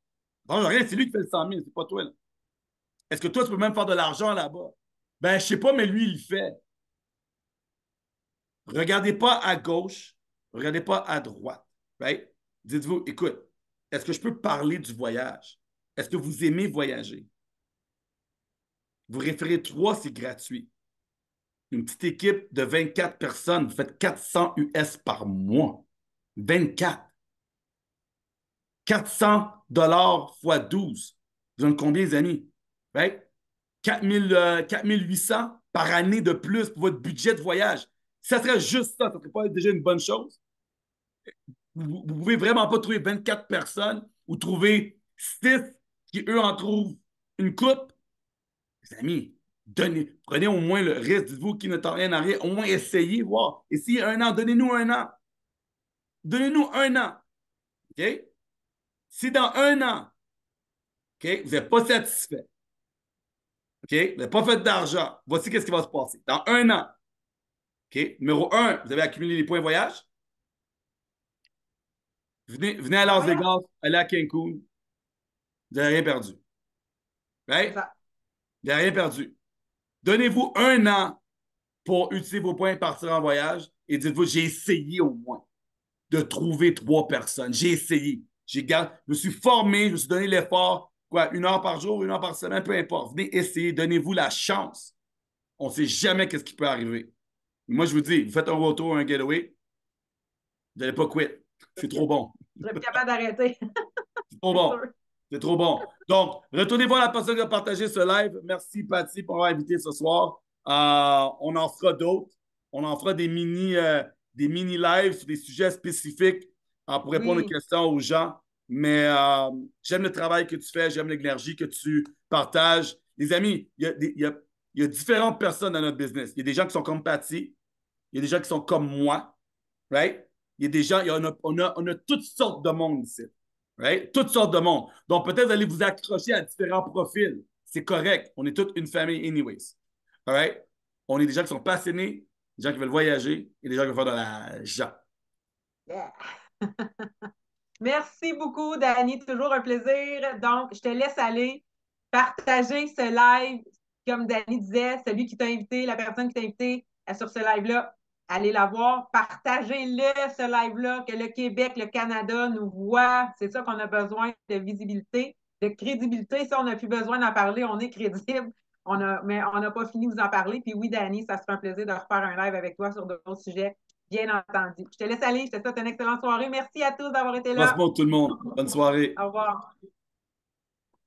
Ça change rien, c'est lui qui fait le 100 000, c'est pas toi. Là. Est-ce que toi, tu peux même faire de l'argent là-bas? Ben, je sais pas, mais lui, il le fait. Regardez pas à gauche, regardez pas à droite. Right? Dites-vous, écoute, est-ce que je peux parler du voyage? Est-ce que vous aimez voyager? Vous référez 3, c'est gratuit. Une petite équipe de 24 personnes, vous faites 400 US par mois. 24. 400 $ fois 12. Vous en avez combien, les amis? Right? 4800 par année de plus pour votre budget de voyage. Ça serait juste ça. Ça ne serait pas déjà une bonne chose? Vous ne pouvez vraiment pas trouver 24 personnes ou trouver 6 qui, eux, en trouvent une coupe. Les amis, prenez au moins le risque. Dites-vous qui ne tente rien à rien. Au moins essayez, voir. Essayez un an. Donnez-nous un an. Donnez-nous un an. OK? Si dans un an, OK, vous n'êtes pas satisfait, OK, vous n'avez pas fait d'argent, voici qu'est-ce qui va se passer. Dans un an, OK, numéro un, vous avez accumulé les points voyage. Venez à Ben Las voyons, Vegas, allez à Cancun, vous n'avez rien perdu. c'est Right? ça. Vous n'avez rien perdu. Donnez-vous un an pour utiliser vos points et partir en voyage et dites-vous, j'ai essayé au moins de trouver 3 personnes. J'ai essayé. Je me suis formé, je me suis donné l'effort. Quoi, 1 heure par jour, 1 heure par semaine, peu importe. Venez essayer, donnez-vous la chance. On ne sait jamais qu'est-ce qui peut arriver. Moi, je vous dis, vous faites un retour, un getaway, vous n'allez pas quitter. C'est trop bon. Je serais plus capable d'arrêter, C'est trop c'est bon. sûr. C'est trop bon. Donc, retournez voir la personne qui a partagé ce live. Merci, Patty, pour m'avoir invité ce soir. On en fera d'autres. On en fera des mini lives sur des sujets spécifiques pour répondre aux Oui, questions aux gens. Mais j'aime le travail que tu fais, j'aime l'énergie que tu partages. Les amis, il y a différentes personnes dans notre business. Il y a des gens qui sont comme Patty, il y a des gens qui sont comme moi, right? Il y a des gens, on a toutes sortes de monde ici, right? Toutes sortes de monde. Donc, peut-être vous allez vous accrocher à différents profils. C'est correct. On est toute une famille anyways. All right? On est des gens qui sont passionnés, des gens qui veulent voyager et des gens qui veulent faire de l'argent. yeah. Merci beaucoup, Dani. Toujours un plaisir. Donc, je te laisse aller partager ce live. Comme Dani disait, celui qui t'a invité, la personne qui t'a invité sur ce live-là, allez la voir. Partagez-le, ce live-là, que le Québec, le Canada nous voit. C'est ça qu'on a besoin de visibilité, de crédibilité. Si on n'a plus besoin d'en parler, on est crédible. Mais on n'a pas fini de vous en parler. Puis oui, Dani, ça sera un plaisir de refaire un live avec toi sur d'autres sujets. Bien entendu. Je te laisse aller. Je te souhaite une excellente soirée. Merci à tous d'avoir été là. Passe-moi tout le monde. Bonne soirée. Au revoir.